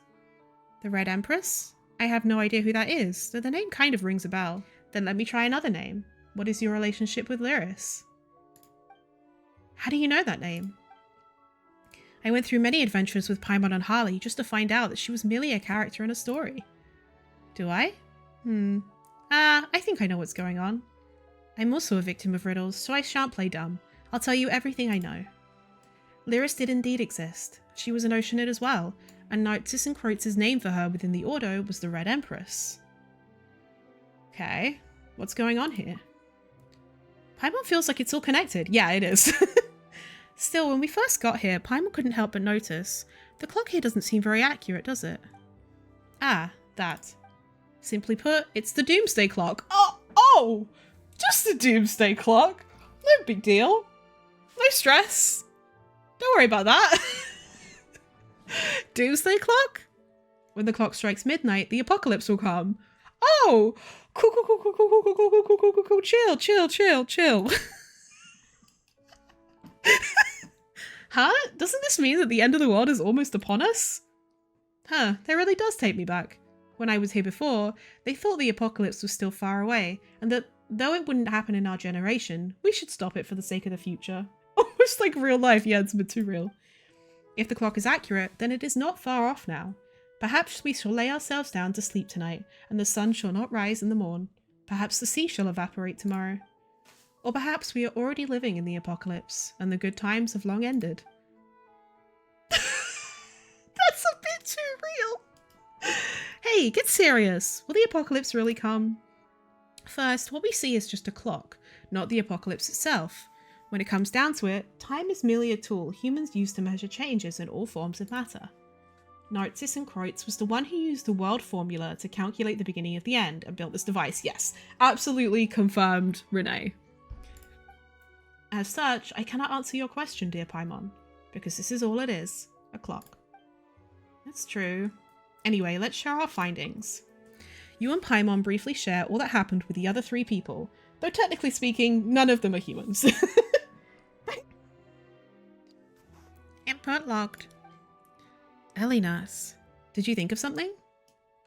The Red Empress? I have no idea who that is, though the name kind of rings a bell. Then let me try another name. What is your relationship with Lyris? How do you know that name? I went through many adventures with Paimon and Harley just to find out that she was merely a character in a story. Do I? I think I know what's going on. I'm also a victim of riddles, so I shan't play dumb. I'll tell you everything I know. Lyris did indeed exist. She was an Oceanid as well, and NARZISSENKREUZ's name for her within the Ordo was the Red Empress. Okay, what's going on here? Paimon feels like it's all connected. Yeah, it is. Still, when we first got here, Paimon couldn't help but notice. The clock here doesn't seem very accurate, does it? Ah, that. Simply put, it's the Doomsday Clock. Oh! Just the Doomsday Clock. No big deal. No stress. Don't worry about that. Doomsday Clock? When the clock strikes midnight, the apocalypse will come. Oh! Cool. Chill. Huh? Doesn't this mean that the end of the world is almost upon us? Huh, that really does take me back. When I was here before, they thought the apocalypse was still far away, and that though it wouldn't happen in our generation, we should stop it for the sake of the future. Almost like real life, yeah, it's a bit too real. If the clock is accurate, then it is not far off now. Perhaps we shall lay ourselves down to sleep tonight, and the sun shall not rise in the morn. Perhaps the sea shall evaporate tomorrow. Or perhaps we are already living in the apocalypse, and the good times have long ended. That's a bit too real. Hey, get serious. Will the apocalypse really come? First, what we see is just a clock, not the apocalypse itself. When it comes down to it, time is merely a tool humans use to measure changes in all forms of matter. NARZISSENKREUZ was the one who used the world formula to calculate the beginning of the end and built this device. Yes, absolutely confirmed, Renee. As such, I cannot answer your question, dear Paimon, because this is all it is, a clock. That's true. Anyway, let's share our findings. You and Paimon briefly share all that happened with the other 3 people, though technically speaking, none of them are humans. Input logged. Elinas, did you think of something?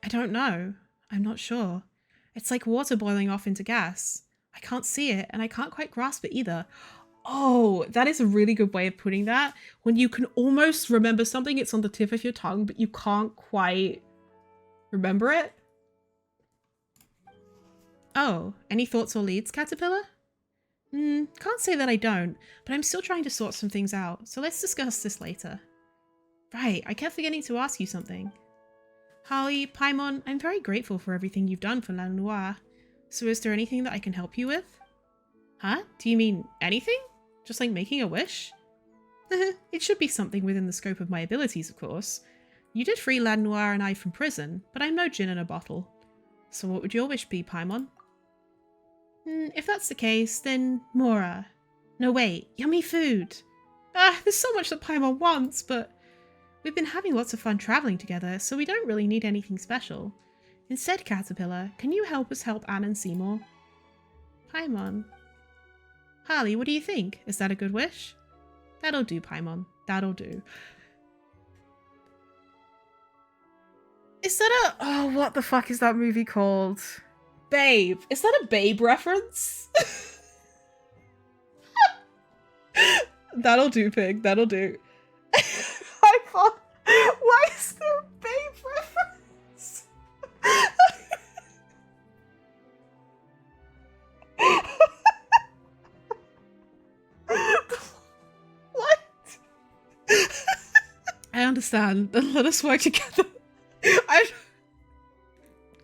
I don't know. I'm not sure. It's like water boiling off into gas. I can't see it, and I can't quite grasp it either. Oh, that is a really good way of putting that. When you can almost remember something, it's on the tip of your tongue, but you can't quite remember it. Oh, any thoughts or leads, Caterpillar? Can't say that I don't, but I'm still trying to sort some things out, so let's discuss this later. Right, I kept forgetting to ask you something. Harley, Paimon, I'm very grateful for everything you've done for lanoire. So is there anything that I can help you with? Huh? Do you mean anything? Just like making a wish? It should be something within the scope of my abilities, of course. You did free lanoire and I from prison, but I'm no gin in a bottle. So what would your wish be, Paimon? If that's the case, then Mora. No wait, yummy food. There's so much that Paimon wants, but we've been having lots of fun traveling together, so we don't really need anything special. Instead, Caterpillar, can you help us help Anne and Seymour? Paimon. Harley, what do you think? Is that a good wish? That'll do, Paimon. That'll do. Is that a... Oh, what the fuck is that movie called? Babe. Is that a Babe reference? That'll do, pig. That'll do. I thought... Why is there a Babe reference? understand. Then let us work together.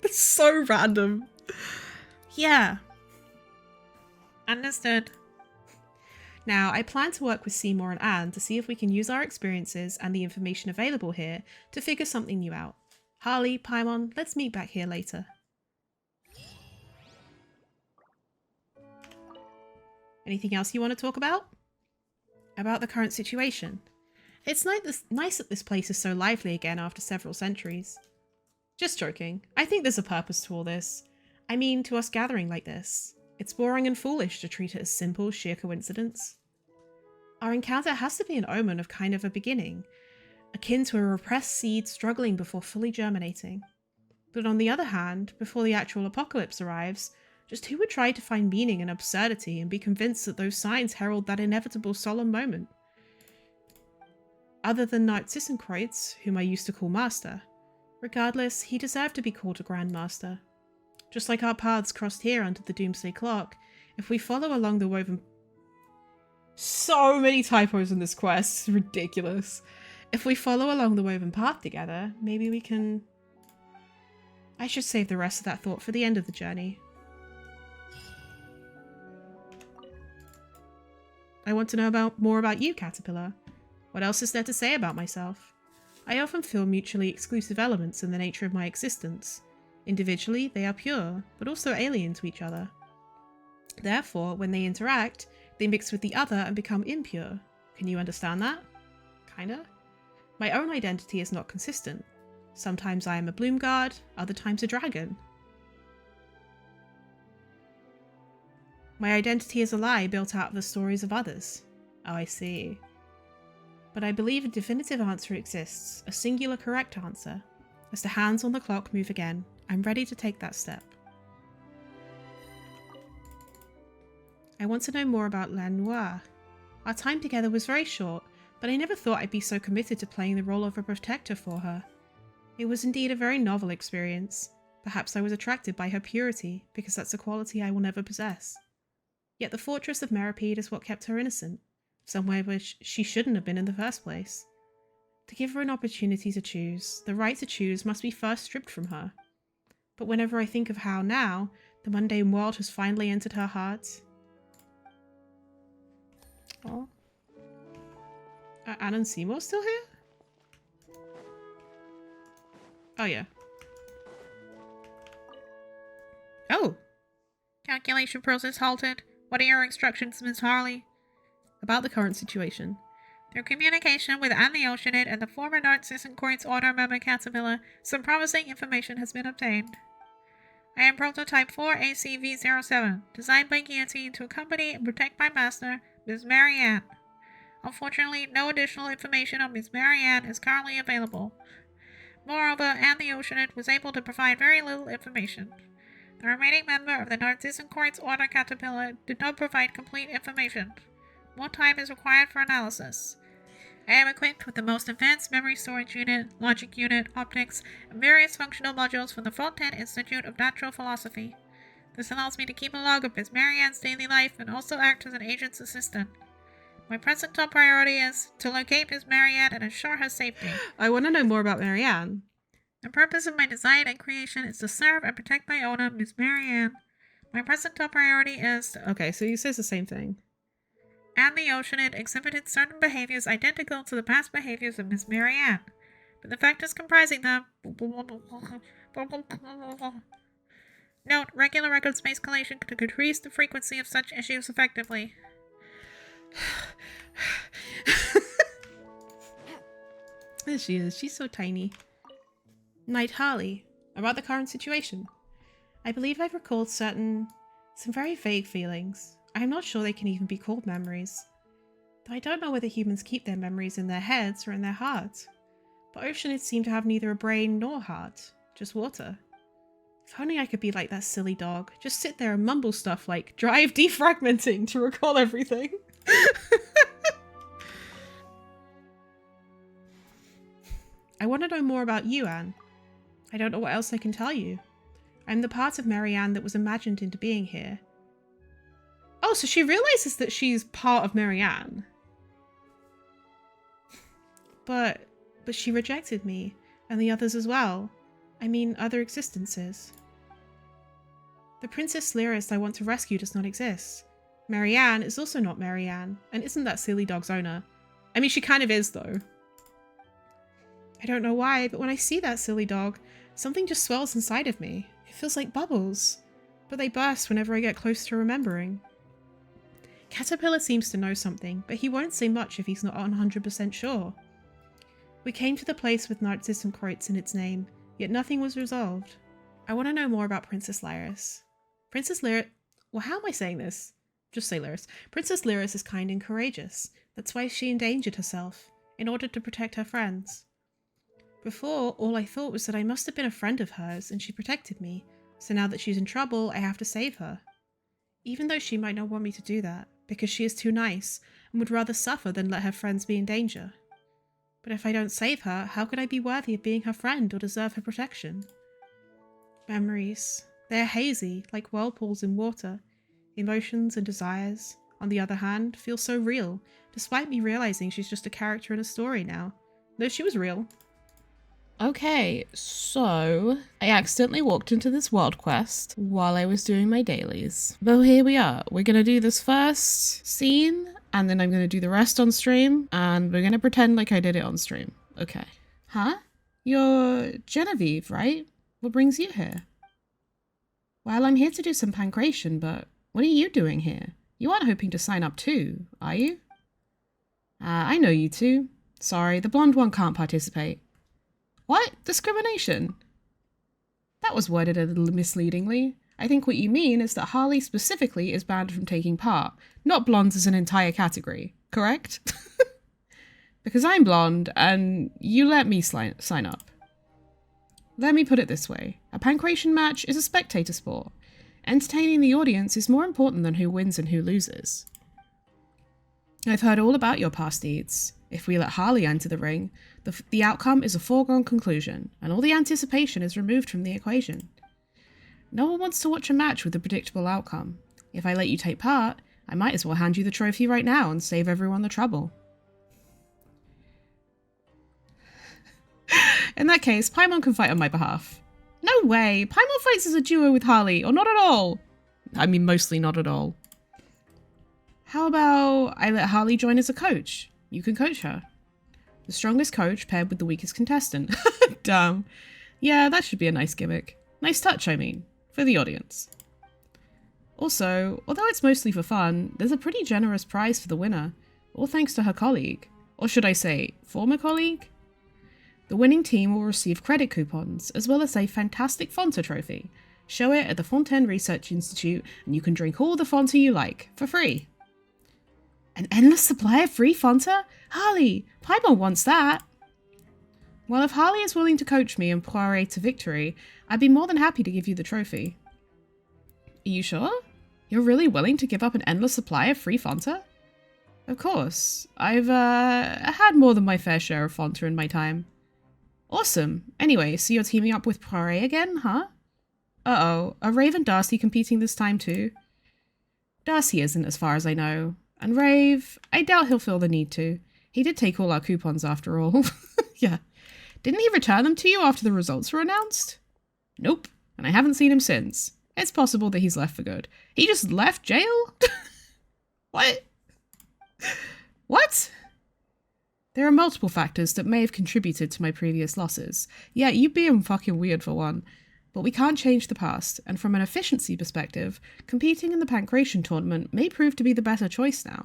That's so random. Yeah. Understood. Now, I plan to work with Seymour and Anne to see if we can use our experiences and the information available here to figure something new out. Harley, Paimon, let's meet back here later. Anything else you want to talk about? About the current situation. It's nice that this place is so lively again after several centuries. Just joking. I think there's a purpose to all this. I mean, to us gathering like this. It's boring and foolish to treat it as simple, sheer coincidence. Our encounter has to be an omen of kind of a beginning, akin to a repressed seed struggling before fully germinating. But on the other hand, before the actual apocalypse arrives, just who would try to find meaning in absurdity and be convinced that those signs herald that inevitable solemn moment? Other than NARZISSENKREUZ, whom I used to call Master. Regardless, he deserved to be called a Grand Master. Just like our paths crossed here under the Doomsday Clock, if we follow along the woven... So many typos in this quest, it's ridiculous. If we follow along the woven path together, maybe we can... I should save the rest of that thought for the end of the journey. I want to know more about you, Caterpillar. What else is there to say about myself? I often feel mutually exclusive elements in the nature of my existence. Individually, they are pure, but also alien to each other. Therefore, when they interact, they mix with the other and become impure. Can you understand that? Kinda? My own identity is not consistent. Sometimes I am a Bloomguard, other times a dragon. My identity is a lie built out of the stories of others. Oh, I see. But I believe a definitive answer exists, a singular correct answer. As the hands on the clock move again, I'm ready to take that step. I want to know more about Lanoire. Our time together was very short, but I never thought I'd be so committed to playing the role of a protector for her. It was indeed a very novel experience. Perhaps I was attracted by her purity, because that's a quality I will never possess. Yet the fortress of Meripede is what kept her innocent, somewhere which she shouldn't have been in the first place. To give her an opportunity to choose, the right to choose must be first stripped from her. But whenever I think of how now, the mundane world has finally entered her heart... Oh. Are Anne and Seymour still here? Oh, yeah. Oh! Calculation process halted. What are your instructions, Miss Harley? About the current situation. Through communication with Anne the Oceanid and the former NARZISSENKREUZ Order member Caterpillar, some promising information has been obtained. I am Prototype 4ACV-07, designed by Guillotine to accompany and protect my master, Miss Marianne. Unfortunately, no additional information on Miss Marianne is currently available. Moreover, Anne the Oceanid was able to provide very little information. The remaining member of the NARZISSENKREUZ Order Caterpillar did not provide complete information. More time is required for analysis. I am equipped with the most advanced memory storage unit, logic unit, optics, and various functional modules from the Fontaine Institute of Natural Philosophy. This allows me to keep a log of Miss Marianne's daily life and also act as an agent's assistant. My present top priority is to locate Miss Marianne and ensure her safety. I want to know more about Marianne. The purpose of my design and creation is to serve and protect my owner, Miss Marianne. My present top priority is to... Okay, so he says the same thing. Anne the Oceanid exhibited certain behaviors identical to the past behaviors of Miss Marianne, but the factors comprising them... Note, regular record space collation could decrease the frequency of such issues effectively. There she is. She's so tiny. Knight Harley. About the current situation. I believe I've recalled some very vague feelings. I am not sure they can even be called memories. Though I don't know whether humans keep their memories in their heads or in their hearts. But oceanids seem to have neither a brain nor heart, just water. If only I could be like that silly dog. Just sit there and mumble stuff like, drive defragmenting to recall everything. I want to know more about you, Anne. I don't know what else I can tell you. I'm the part of Marianne that was imagined into being here. Oh, so she realizes that she's part of Marianne. But But she rejected me, and the others as well. I mean, other existences. The Princess Lyris I want to rescue does not exist. Marianne is also not Marianne, and isn't that silly dog's owner. I mean, she kind of is, though. I don't know why, but when I see that silly dog, something just swells inside of me. It feels like bubbles, but they burst whenever I get close to remembering. Caterpillar seems to know something, but he won't say much if he's not 100% sure. We came to the place with NARZISSENKREUZ in its name, yet nothing was resolved. I want to know more about Princess Lyris. Princess Lyris... Well, how am I saying this? Just say Lyris. Princess Lyris is kind and courageous. That's why she endangered herself, in order to protect her friends. Before, all I thought was that I must have been a friend of hers, and she protected me. So now that she's in trouble, I have to save her. Even though she might not want me to do that, because she is too nice, and would rather suffer than let her friends be in danger. But if I don't save her, how could I be worthy of being her friend or deserve her protection? Memories. They are hazy, like whirlpools in water. Emotions and desires, on the other hand, feel so real, despite me realizing she's just a character in a story now. No, she was real. Okay, so I accidentally walked into this world quest while I was doing my dailies. But here we are. We're going to do this first scene, and then I'm going to do the rest on stream, and we're going to pretend like I did it on stream. Okay. Huh? You're Genevieve, right? What brings you here? Well, I'm here to do some pancration, but what are you doing here? You aren't hoping to sign up too, are you? I know you two. Sorry, the blonde one can't participate. What? Discrimination? That was worded a little misleadingly. I think what you mean is that Harley specifically is banned from taking part, not blondes as an entire category, correct? Because I'm blonde, and you let me sign up. Let me put it this way. A pancration match is a spectator sport. Entertaining the audience is more important than who wins and who loses. I've heard all about your past deeds. If we let Harley enter the ring, the outcome is a foregone conclusion, and all the anticipation is removed from the equation. No one wants to watch a match with a predictable outcome. If I let you take part, I might as well hand you the trophy right now and save everyone the trouble. In that case, Paimon can fight on my behalf. No way! Paimon fights as a duo with Harley, or not at all! I mean, mostly not at all. How about I let Harley join as a coach? You can coach her. The strongest coach paired with the weakest contestant. Damn. Yeah, that should be a nice gimmick. Nice touch, I mean. For the audience. Also, although it's mostly for fun, there's a pretty generous prize for the winner. All thanks to her colleague. Or should I say, former colleague? The winning team will receive credit coupons, as well as a fantastic Fonta trophy. Show it at the Fontaine Research Institute, and you can drink all the Fonta you like, for free. An endless supply of free Fonta? Harley, Paimon wants that. Well, if Harley is willing to coach me and Poiré to victory, I'd be more than happy to give you the trophy. Are you sure? You're really willing to give up an endless supply of free Fonta? Of course. I've had more than my fair share of Fonta in my time. Awesome. Anyway, so you're teaming up with Poiré again, huh? Uh-oh. Are Rave and Darcy competing this time too? Darcy isn't, as far as I know. And Rave, I doubt he'll feel the need to. He did take all our coupons after all. Yeah. Didn't he return them to you after the results were announced? Nope. And I haven't seen him since. It's possible that he's left for good. He just left jail? What? What? There are multiple factors that may have contributed to my previous losses. Yeah, you being fucking weird for one. But we can't change the past, and from an efficiency perspective, competing in the pancration tournament may prove to be the better choice now.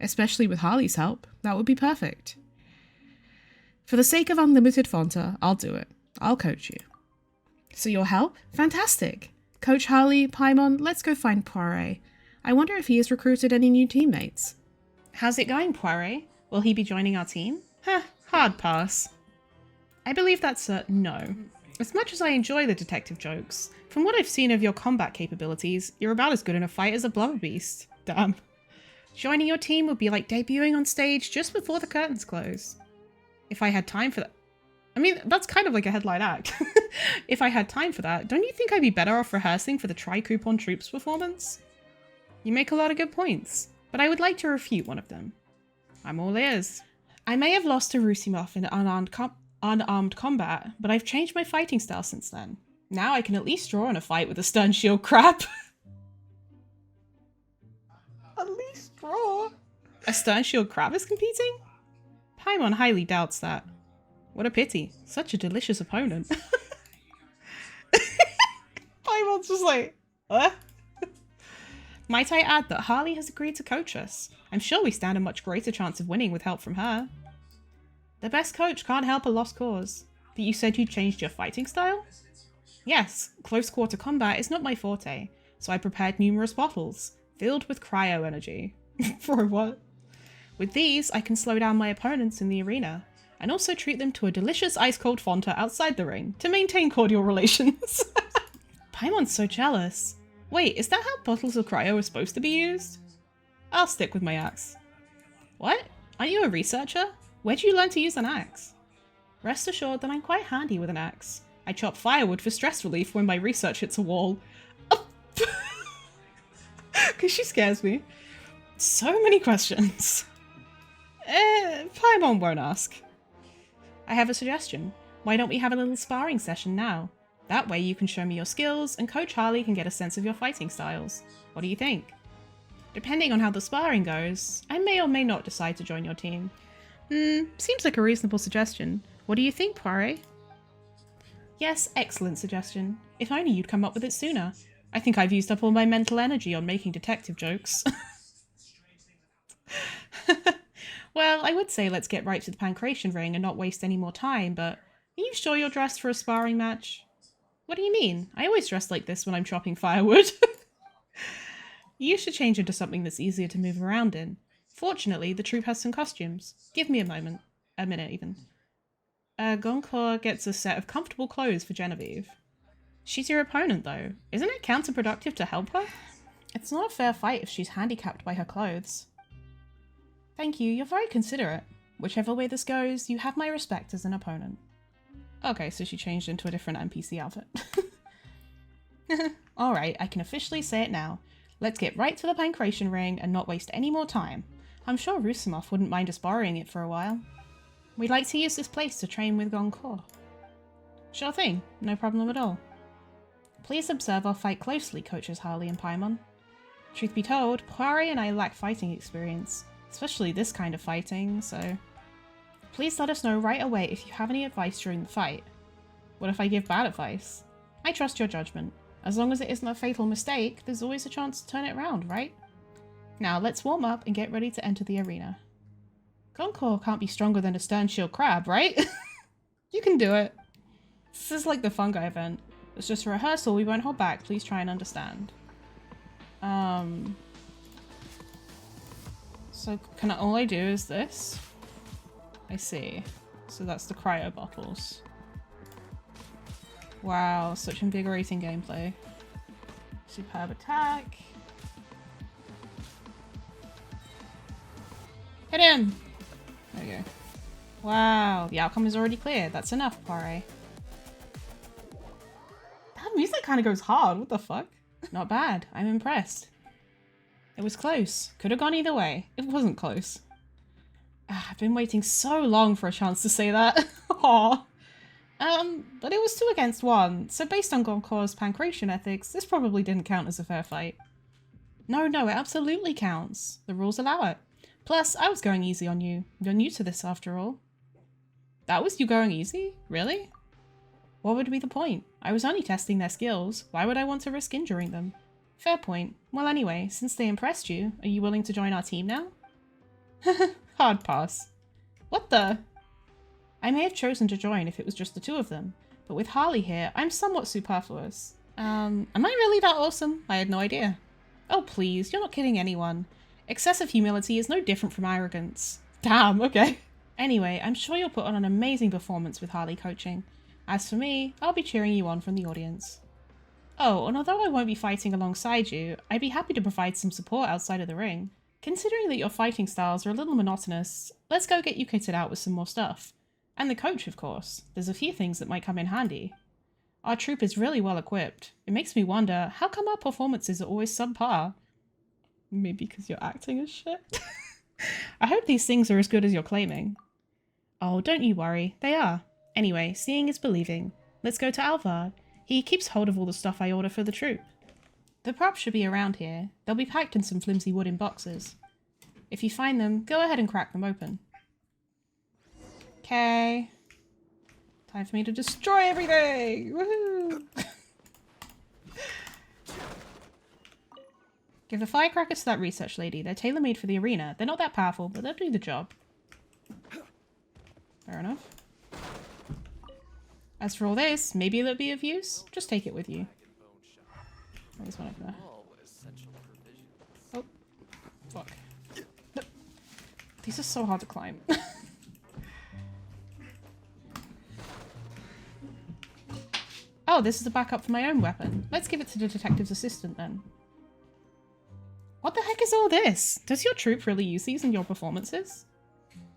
Especially with Harley's help, that would be perfect. For the sake of unlimited Fonta, I'll do it. I'll coach you. So your help? Fantastic! Coach Harley, Paimon, let's go find Poiré. I wonder if he has recruited any new teammates. How's it going, Poiré? Will he be joining our team? Hard pass. I believe that's a no. As much as I enjoy the detective jokes, from what I've seen of your combat capabilities, you're about as good in a fight as a blubberbeast. Damn. Joining your team would be like debuting on stage just before the curtains close. If I had time for that... I mean, that's kind of like a headline act. If I had time for that, don't you think I'd be better off rehearsing for the Tri-Coupon Troops performance? You make a lot of good points, but I would like to refute one of them. I'm all ears. I may have lost to Rusimov in unarmed combat, but I've changed my fighting style since then. Now I can at least draw on a fight with a stern shield crab. At least draw. A stern shield crab is competing? Paimon highly doubts that. What a pity. Such a delicious opponent. Paimon's just like, what? Might I add that Harley has agreed to coach us? I'm sure we stand a much greater chance of winning with help from her. The best coach can't help a lost cause. But you said you changed your fighting style? Yes, close quarter combat is not my forte, so I prepared numerous bottles, filled with cryo energy. For what? With these, I can slow down my opponents in the arena, and also treat them to a delicious ice-cold Fanta outside the ring to maintain cordial relations. Paimon's so jealous. Wait, is that how bottles of cryo are supposed to be used? I'll stick with my axe. What? Aren't you a researcher? Where'd you learn to use an axe? Rest assured that I'm quite handy with an axe. I chop firewood for stress relief when my research hits a wall. Because she scares me. So many questions. Paimon won't ask. I have a suggestion. Why don't we have a little sparring session now? That way you can show me your skills and Coach Harley can get a sense of your fighting styles. What do you think? Depending on how the sparring goes, I may or may not decide to join your team. Seems like a reasonable suggestion. What do you think, Poirot? Yes, excellent suggestion. If only you'd come up with it sooner. I think I've used up all my mental energy on making detective jokes. Well, I would say let's get right to the pancration ring and not waste any more time, but are you sure you're dressed for a sparring match? What do you mean? I always dress like this when I'm chopping firewood. You should change into something that's easier to move around in. Fortunately, the troupe has some costumes. Give me a moment. A minute, even. Goncourt gets a set of comfortable clothes for Genevieve. She's your opponent, though. Isn't it counterproductive to help her? It's not a fair fight if she's handicapped by her clothes. Thank you, you're very considerate. Whichever way this goes, you have my respect as an opponent. Okay, so she changed into a different NPC outfit. Alright, I can officially say it now. Let's get right to the pancration ring and not waste any more time. I'm sure Rusimov wouldn't mind us borrowing it for a while. We'd like to use this place to train with Goncourt. Sure thing, no problem at all. Please observe our fight closely, coaches Harley and Paimon. Truth be told, Poirot and I lack fighting experience, especially this kind of fighting, so... Please let us know right away if you have any advice during the fight. What if I give bad advice? I trust your judgment. As long as it isn't a fatal mistake, there's always a chance to turn it around, right? Now let's warm up and get ready to enter the arena. Goncourt can't be stronger than a stern shield crab, right? You can do it. This is like the fungi event. It's just a rehearsal, we won't hold back, please try and understand. So all I do is this? I see. So that's the cryo bottles. Wow, such invigorating gameplay. Superb attack. Hit him! There we go. Wow, the outcome is already clear. That's enough, Poirot. That music kind of goes hard. What the fuck? Not bad. I'm impressed. It was close. Could have gone either way. It wasn't close. I've been waiting so long for a chance to say that. Aww. But it was 2 against 1, so based on Goncourt's pancration ethics, this probably didn't count as a fair fight. No, it absolutely counts. The rules allow it. Plus, I was going easy on you. You're new to this after all. That was you going easy? Really? What would be the point? I was only testing their skills. Why would I want to risk injuring them? Fair point. Well anyway, since they impressed you, are you willing to join our team now? Hard pass. What the? I may have chosen to join if it was just the 2 of them, but with Harley here, I'm somewhat superfluous. Am I really that awesome? I had no idea. Oh please, you're not kidding anyone. Excessive humility is no different from arrogance. Damn, okay. Anyway, I'm sure you'll put on an amazing performance with Harley coaching. As for me, I'll be cheering you on from the audience. Oh, and although I won't be fighting alongside you, I'd be happy to provide some support outside of the ring. Considering that your fighting styles are a little monotonous, let's go get you kitted out with some more stuff. And the coach, of course. There's a few things that might come in handy. Our troupe is really well equipped. It makes me wonder, how come our performances are always subpar? Maybe because you're acting as shit? I hope these things are as good as you're claiming. Oh, don't you worry. They are. Anyway, seeing is believing. Let's go to Alvar. He keeps hold of all the stuff I order for the troop. The props should be around here. They'll be packed in some flimsy wooden boxes. If you find them, go ahead and crack them open. Okay. Time for me to destroy everything! Woohoo! Give the firecrackers to that research lady. They're tailor-made for the arena. They're not that powerful, but they'll do the job. Fair enough. As for all this, maybe it'll be of use. Just take it with you. There's one over there. Oh. Fuck. These are so hard to climb. Oh, this is a backup for my own weapon. Let's give it to the detective's assistant then. What the heck is all this? Does your troupe really use these in your performances?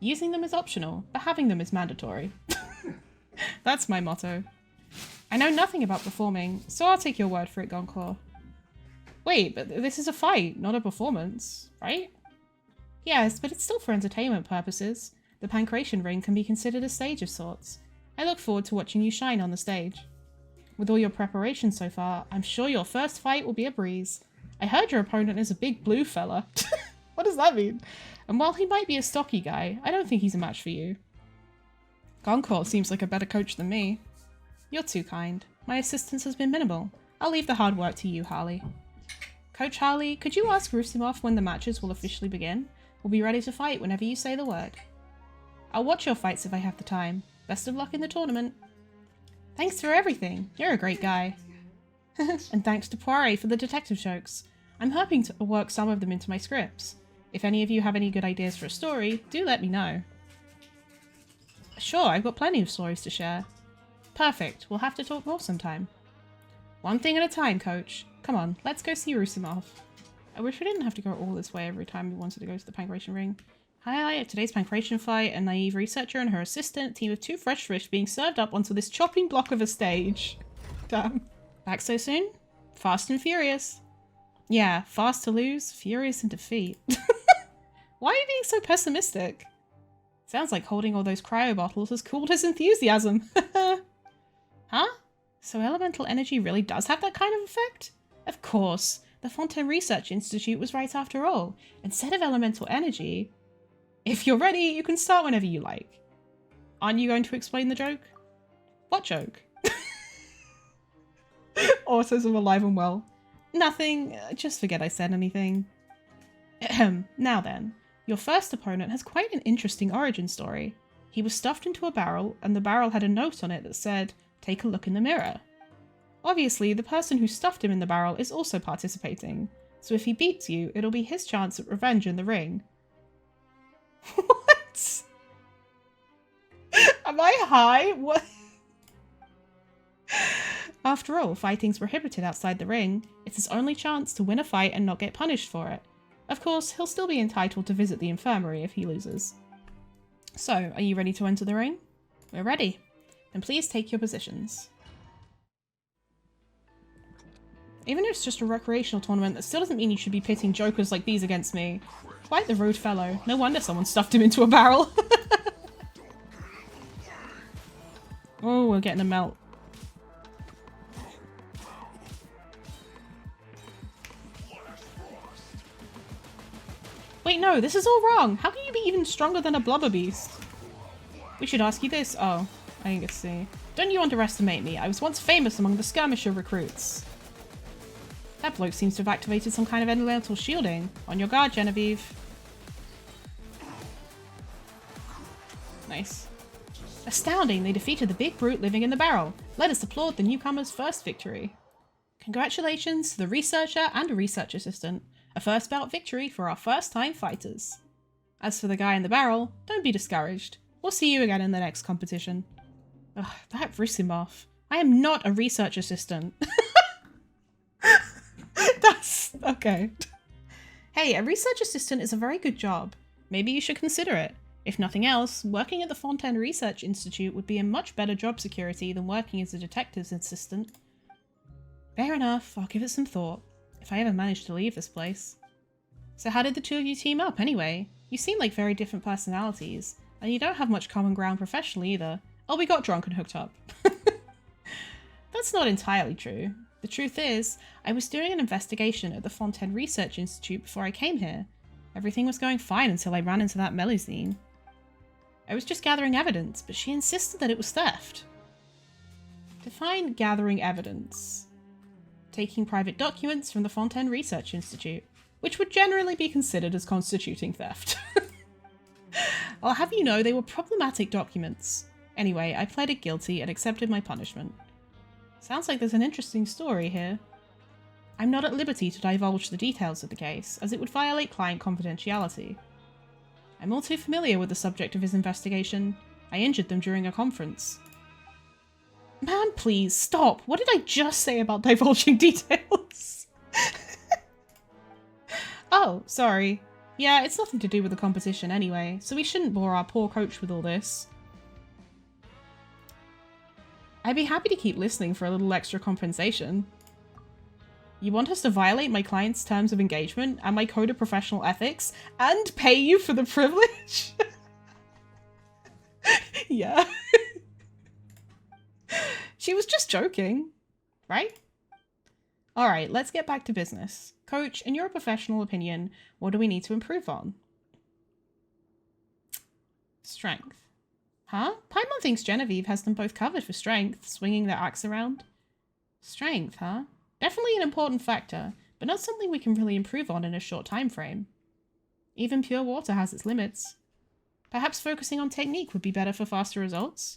Using them is optional, but having them is mandatory. That's my motto. I know nothing about performing, so I'll take your word for it, Goncourt. Wait, but this is a fight, not a performance, right? Yes, but it's still for entertainment purposes. The Pancration Ring can be considered a stage of sorts. I look forward to watching you shine on the stage. With all your preparation so far, I'm sure your first fight will be a breeze. I heard your opponent is a big blue fella. What does that mean? And while he might be a stocky guy, I don't think he's a match for you. Goncourt seems like a better coach than me. You're too kind. My assistance has been minimal. I'll leave the hard work to you, Harley. Coach Harley, could you ask Rusimov when the matches will officially begin? We'll be ready to fight whenever you say the word. I'll watch your fights if I have the time. Best of luck in the tournament. Thanks for everything. You're a great guy. And thanks to Poiré for the detective jokes. I'm hoping to work some of them into my scripts. If any of you have any good ideas for a story, do let me know. Sure, I've got plenty of stories to share. Perfect. We'll have to talk more sometime. One thing at a time, Coach. Come on, let's go see Rusimov. I wish we didn't have to go all this way every time we wanted to go to the Pancration Ring. Highlight today's Pancration fight, a naive researcher and her assistant, a team of 2 fresh fish being served up onto this chopping block of a stage. Damn. Back so soon? Fast and furious. Yeah, fast to lose, furious in defeat. Why are you being so pessimistic? Sounds like holding all those cryo bottles has cooled his enthusiasm. Huh? So elemental energy really does have that kind of effect? Of course. The Fontaine Research Institute was right after all. Instead of elemental energy... If you're ready, you can start whenever you like. Aren't you going to explain the joke? What joke? Autism alive and well. Nothing. Just forget I said anything. Ahem. Now then. Your first opponent has quite an interesting origin story. He was stuffed into a barrel, and the barrel had a note on it that said, "Take a look in the mirror." Obviously, the person who stuffed him in the barrel is also participating, so if he beats you, it'll be his chance at revenge in the ring. What? Am I high? What? After all, fighting's prohibited outside the ring. It's his only chance to win a fight and not get punished for it. Of course, he'll still be entitled to visit the infirmary if he loses. So, are you ready to enter the ring? We're ready. Then please take your positions. Even if it's just a recreational tournament, that still doesn't mean you should be pitting jokers like these against me. Quite the rude fellow. No wonder someone stuffed him into a barrel. Oh, we're getting a melt. Wait, no, this is all wrong. How can you be even stronger than a blubber beast? We should ask you this. Oh, I didn't get to see. Don't you underestimate me. I was once famous among the skirmisher recruits. That bloke seems to have activated some kind of elemental shielding. On your guard, Genevieve. Nice. Astounding, they defeated the big brute living in the barrel. Let us applaud the newcomer's first victory. Congratulations to the researcher and a research assistant. A first bout victory for our first-time fighters. As for the guy in the barrel, don't be discouraged. We'll see you again in the next competition. Ugh, that Rusimov. I am not a research assistant. That's... okay. Hey, a research assistant is a very good job. Maybe you should consider it. If nothing else, working at the Fontaine Research Institute would be a much better job security than working as a detective's assistant. Fair enough, I'll give it some thought. If I ever manage to leave this place. So how did the two of you team up, anyway? You seem like very different personalities. And you don't have much common ground professionally either. Oh, we got drunk and hooked up. That's not entirely true. The truth is, I was doing an investigation at the Fontaine Research Institute before I came here. Everything was going fine until I ran into that Melusine. I was just gathering evidence, but she insisted that it was theft. Define gathering evidence. Taking private documents from the Fontaine Research Institute, which would generally be considered as constituting theft. I'll have you know they were problematic documents. Anyway, I pleaded guilty and accepted my punishment. Sounds like there's an interesting story here. I'm not at liberty to divulge the details of the case, as it would violate client confidentiality. I'm all too familiar with the subject of his investigation. I injured them during a conference. Man, please, stop! What did I just say about divulging details? Oh, sorry. Yeah, it's nothing to do with the competition anyway, so we shouldn't bore our poor coach with all this. I'd be happy to keep listening for a little extra compensation. You want us to violate my client's terms of engagement and my code of professional ethics and pay you for the privilege? Yeah. She was just joking, right? Alright, let's get back to business. Coach, in your professional opinion, what do we need to improve on? Strength. Huh? Paimon thinks Genevieve has them both covered for strength, swinging their axe around. Strength, huh? Definitely an important factor, but not something we can really improve on in a short time frame. Even pure water has its limits. Perhaps focusing on technique would be better for faster results?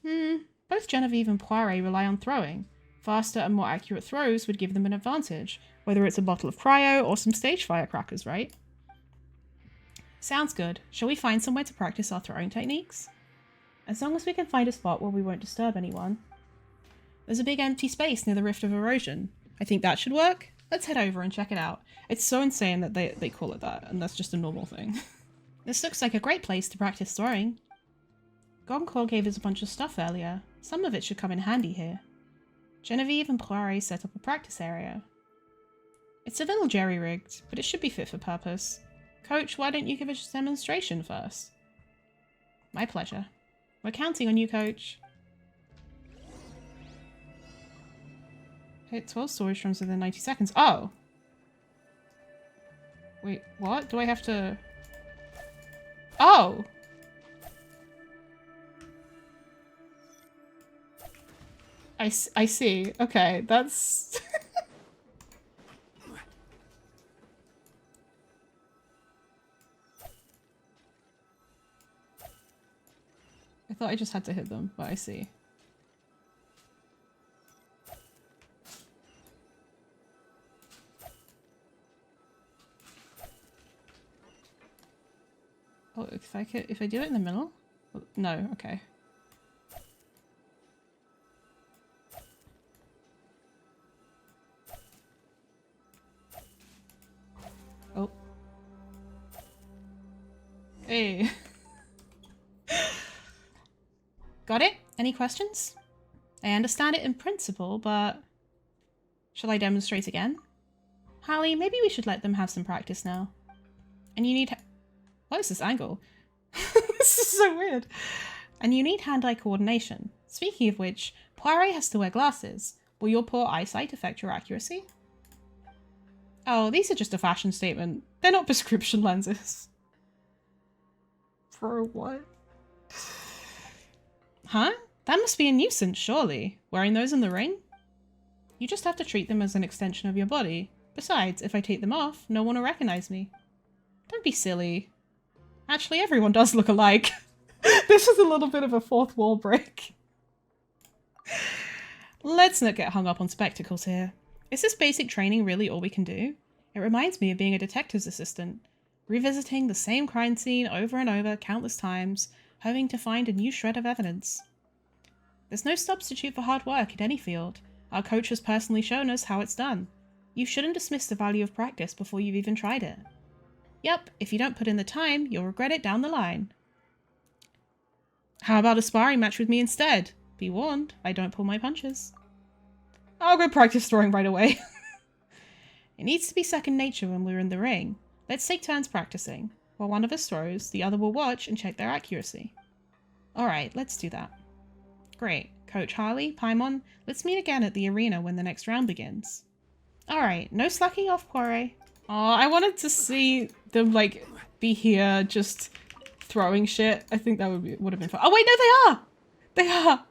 Both Genevieve and Poiré rely on throwing. Faster and more accurate throws would give them an advantage, whether it's a bottle of cryo or some stage firecrackers, right? Sounds good. Shall we find somewhere to practice our throwing techniques? As long as we can find a spot where we won't disturb anyone. There's a big empty space near the Rift of Erosion. I think that should work. Let's head over and check it out. It's so insane that they call it that, and that's just a normal thing. This looks like a great place to practice throwing. Goncourt gave us a bunch of stuff earlier. Some of it should come in handy here. Genevieve and Poiré set up a practice area. It's a little jerry-rigged, but it should be fit for purpose. Coach, why don't you give us a demonstration first? My pleasure. We're counting on you, Coach. Hit 12 storage rooms within 90 seconds. Oh! Wait, what? Do I have to... Oh! I see. Okay, that's... I thought I just had to hit them, but I see. Oh, if I do it in the middle? No, okay. Oh. Hey. Got it? Any questions? I understand it in principle, but... Shall I demonstrate again? Harley, maybe we should let them have some practice now. And you need... What is this angle? This is so weird. And you need hand-eye coordination. Speaking of which, Poiré has to wear glasses. Will your poor eyesight affect your accuracy? Oh, these are just a fashion statement. They're not prescription lenses. For what? Huh? That must be a nuisance, surely. Wearing those in the ring? You just have to treat them as an extension of your body. Besides, if I take them off, no one will recognize me. Don't be silly. Actually, everyone does look alike. This is a little bit of a fourth wall break. Let's not get hung up on spectacles here. Is this basic training really all we can do? It reminds me of being a detective's assistant. Revisiting the same crime scene over and over countless times, hoping to find a new shred of evidence. There's no substitute for hard work in any field. Our coach has personally shown us how it's done. You shouldn't dismiss the value of practice before you've even tried it. Yep, if you don't put in the time, you'll regret it down the line. How about a sparring match with me instead? Be warned, I don't pull my punches. I'll go practice throwing right away. It needs to be second nature when we're in the ring. Let's take turns practicing. While one of us throws, the other will watch and check their accuracy. Alright, let's do that. Great. Coach Harley, Paimon, let's meet again at the arena when the next round begins. Alright, no slacking off, Poire. Oh, I wanted to see them, like, be here just throwing shit. I think that would have been fun. Oh, wait, no, they are! They are!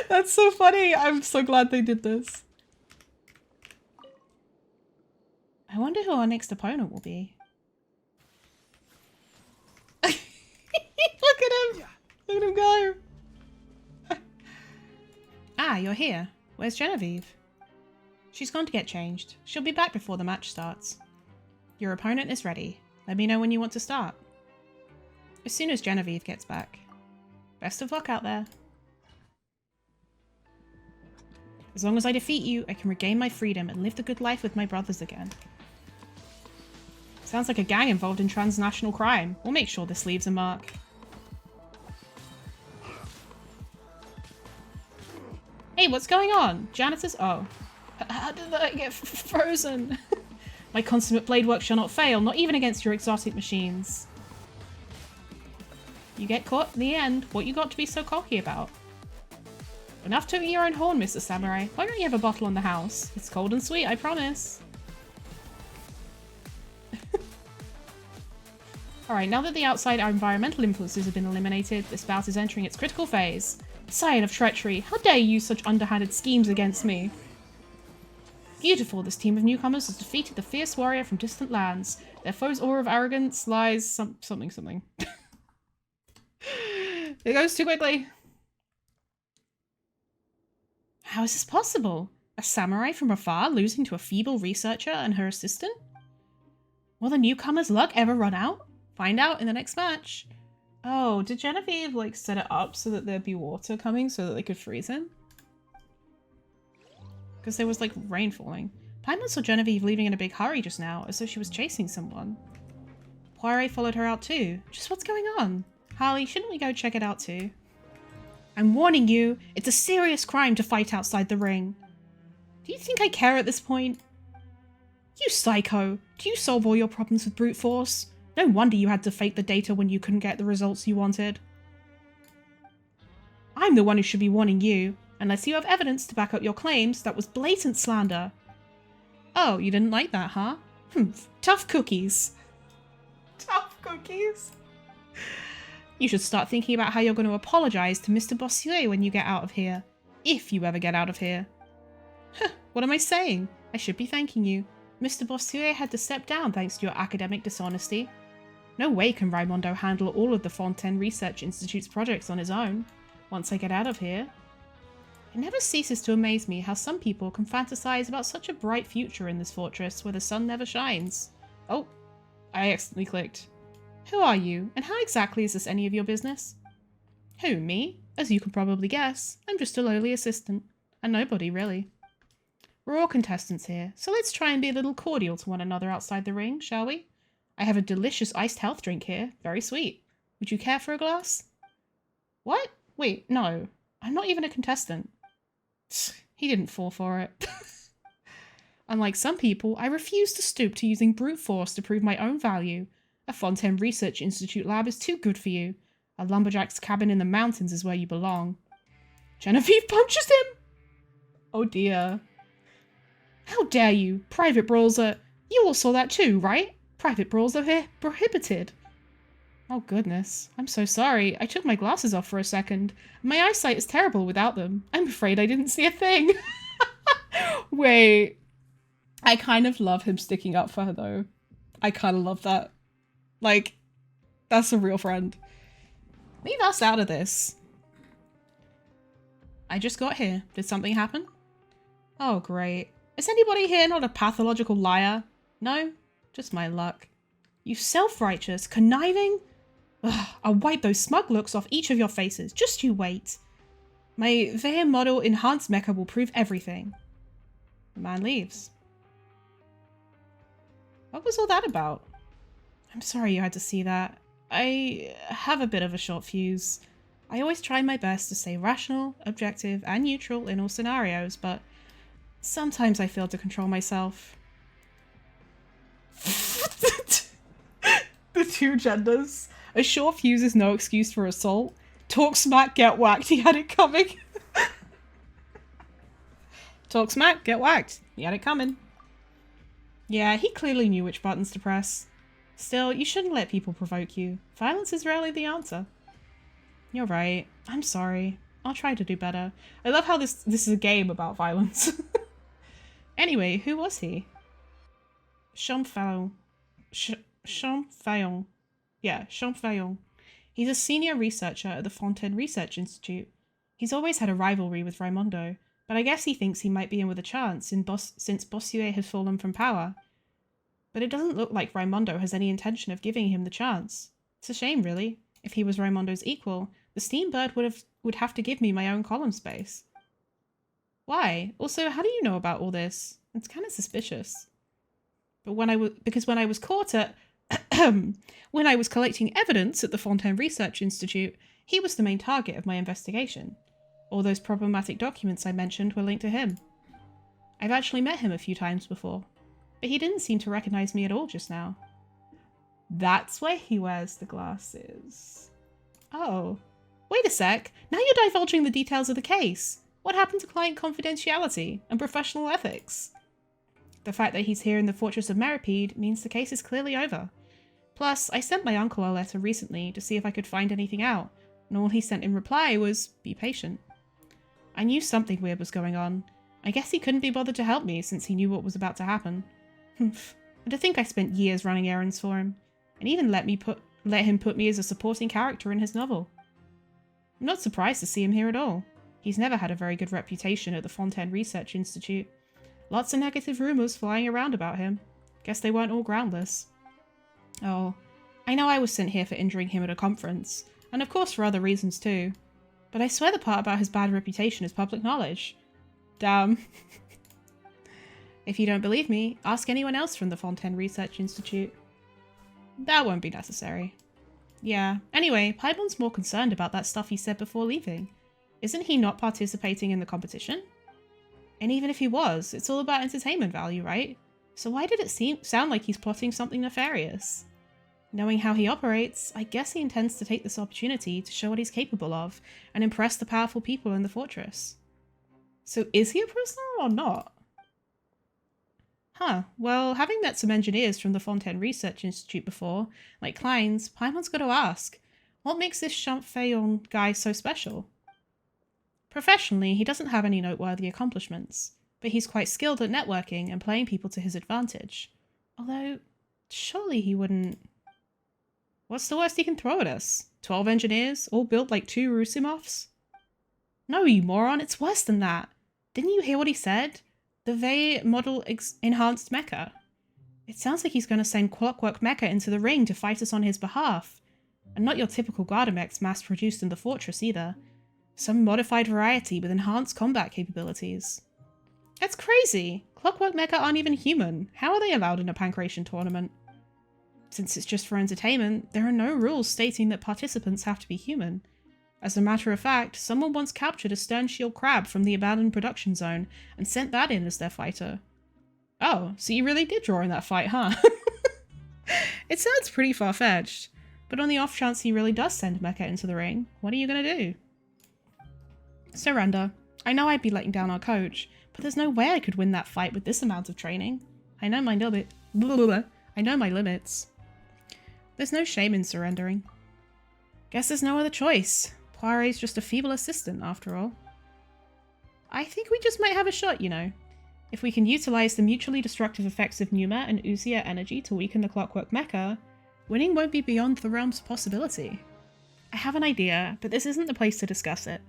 That's so funny. I'm so glad they did this. I wonder who our next opponent will be. Look at him! Look at him go! Ah, you're here. Where's Genevieve? She's gone to get changed. She'll be back before the match starts. Your opponent is ready. Let me know when you want to start. As soon as Genevieve gets back. Best of luck out there. As long as I defeat you, I can regain my freedom and live the good life with my brothers again. Sounds like a gang involved in transnational crime. We'll make sure this leaves a mark. Hey, what's going on? Janitors? Oh. How did I get frozen? My consummate blade work shall not fail, not even against your exotic machines. You get caught in the end. What you got to be so cocky about? Enough tooting your own horn, Mr. Samurai. Why don't you have a bottle on the house? It's cold and sweet, I promise. Alright, now that the outside environmental influences have been eliminated, this bout is entering its critical phase. Scion of treachery, how dare you use such underhanded schemes against me? Beautiful, this team of newcomers has defeated the fierce warrior from distant lands. Their foe's aura of arrogance lies something. It goes too quickly. How is this possible? A samurai from afar losing to a feeble researcher and her assistant? Will the newcomer's luck ever run out? Find out in the next match. Oh, did Genevieve, like, set it up so that there'd be water coming so that they could freeze him? Because there was, like, rain falling. Paimon saw Genevieve leaving in a big hurry just now, as though she was chasing someone. Poire followed her out too. Just what's going on? Harley, shouldn't we go check it out too? I'm warning you, it's a serious crime to fight outside the ring. Do you think I care at this point? You psycho! Do you solve all your problems with brute force? No wonder you had to fake the data when you couldn't get the results you wanted. I'm the one who should be warning you. Unless you have evidence to back up your claims, that was blatant slander. Oh, you didn't like that, huh? Tough cookies. Tough cookies? You should start thinking about how you're going to apologize to Mr. Bossuet when you get out of here. If you ever get out of here. What am I saying? I should be thanking you. Mr. Bossuet had to step down thanks to your academic dishonesty. No way can Raimondo handle all of the Fontaine Research Institute's projects on his own. Once I get out of here. It never ceases to amaze me how some people can fantasize about such a bright future in this fortress where the sun never shines. Oh, I accidentally clicked. Who are you, and how exactly is this any of your business? Who, me? As you can probably guess, I'm just a lowly assistant. A nobody, really. We're all contestants here, so let's try and be a little cordial to one another outside the ring, shall we? I have a delicious iced health drink here, very sweet. Would you care for a glass? What? Wait, no. I'm not even a contestant. He didn't fall for it. Unlike some people, I refuse to stoop to using brute force to prove my own value. A Fontaine Research Institute lab is too good for you. A lumberjack's cabin in the mountains is where you belong. Genevieve punches him! Oh dear. How dare you! Private brawls are... You all saw that too, right? Private brawls are here prohibited. Oh goodness. I'm so sorry. I took my glasses off for a second. My eyesight is terrible without them. I'm afraid I didn't see a thing. Wait. I kind of love him sticking up for her though. I kind of love that. Like, that's a real friend. Leave us out of this. I just got here. Did something happen? Oh, great. Is anybody here not a pathological liar? No? Just my luck. You self-righteous, conniving... Ugh, I'll wipe those smug looks off each of your faces. Just you wait. My Veil model enhanced mecha will prove everything. The man leaves. What was all that about? I'm sorry you had to see that. I have a bit of a short fuse. I always try my best to stay rational, objective, and neutral in all scenarios, but Sometimes I fail to control myself. The two genders. A sure fuse is no excuse for assault. Talk smack, get whacked. He had it coming. Talk smack, get whacked. He had it coming. Yeah, he clearly knew which buttons to press. Still, you shouldn't let people provoke you. Violence is rarely the answer. You're right. I'm sorry. I'll try to do better. I love how this is a game about violence. Anyway, who was he? Champfillon. Champfillon. Yeah, Champfillon. He's a senior researcher at the Fontaine Research Institute. He's always had a rivalry with Raimondo, but I guess he thinks he might be in with a chance since Bossuet has fallen from power. But it doesn't look like Raimondo has any intention of giving him the chance. It's a shame, really. If he was Raimondo's equal, the Steam Bird would have to give me my own column space. Why? Also, how do you know about all this? It's kind of suspicious. But when I was caught at when I was collecting evidence at the Fontaine Research Institute, he was the main target of my investigation. All those problematic documents I mentioned were linked to him. I've actually met him a few times before, but he didn't seem to recognize me at all just now. That's why he wears the glasses. Oh, wait a sec. Now you're divulging the details of the case. What happened to client confidentiality and professional ethics? The fact that he's here in the Fortress of Meripede means the case is clearly over. Plus, I sent my uncle a letter recently to see if I could find anything out, and all he sent in reply was, be patient. I knew something weird was going on. I guess he couldn't be bothered to help me since he knew what was about to happen. Humph. And to think I spent years running errands for him, and even let him put me as a supporting character in his novel. I'm not surprised to see him here at all. He's never had a very good reputation at the Fontaine Research Institute. Lots of negative rumours flying around about him. Guess they weren't all groundless. Oh, I know I was sent here for injuring him at a conference, and of course for other reasons too. But I swear the part about his bad reputation is public knowledge. Damn. If you don't believe me, ask anyone else from the Fontaine Research Institute. That won't be necessary. Yeah, anyway, Paimon's more concerned about that stuff he said before leaving. Isn't he not participating in the competition? And even if he was, it's all about entertainment value, right? So why did it sound like he's plotting something nefarious? Knowing how he operates, I guess he intends to take this opportunity to show what he's capable of and impress the powerful people in the fortress. So is he a prisoner or not? Huh, well, having met some engineers from the Fontaine Research Institute before, like Klein's, Paimon's got to ask, what makes this Champfillon guy so special? Professionally, he doesn't have any noteworthy accomplishments, but he's quite skilled at networking and playing people to his advantage. Although, surely he wouldn't... What's the worst he can throw at us? 12 engineers, all built like 2 Rusimovs? No, you moron, it's worse than that. Didn't you hear what he said? The Vey model enhanced mecha. It sounds like he's going to send Clockwork Mecha into the ring to fight us on his behalf. And not your typical Gardamex mass-produced in the fortress either. Some modified variety with enhanced combat capabilities. That's crazy! Clockwork Mecha aren't even human. How are they allowed in a Pancration tournament? Since it's just for entertainment, there are no rules stating that participants have to be human. As a matter of fact, someone once captured a stern shield crab from the abandoned production zone and sent that in as their fighter. Oh, so you really did draw in that fight, huh? It sounds pretty far-fetched, but on the off chance he really does send Mecha into the ring, what are you gonna do? Surrender. I know I'd be letting down our coach, but there's no way I could win that fight with this amount of training. I know my limits. There's no shame in surrendering. Guess there's no other choice. Poiret's just a feeble assistant, after all. I think we just might have a shot, you know. If we can utilize the mutually destructive effects of Pneuma and Uziah energy to weaken the Clockwork Mecha, winning won't be beyond the realm's possibility. I have an idea, but this isn't the place to discuss it.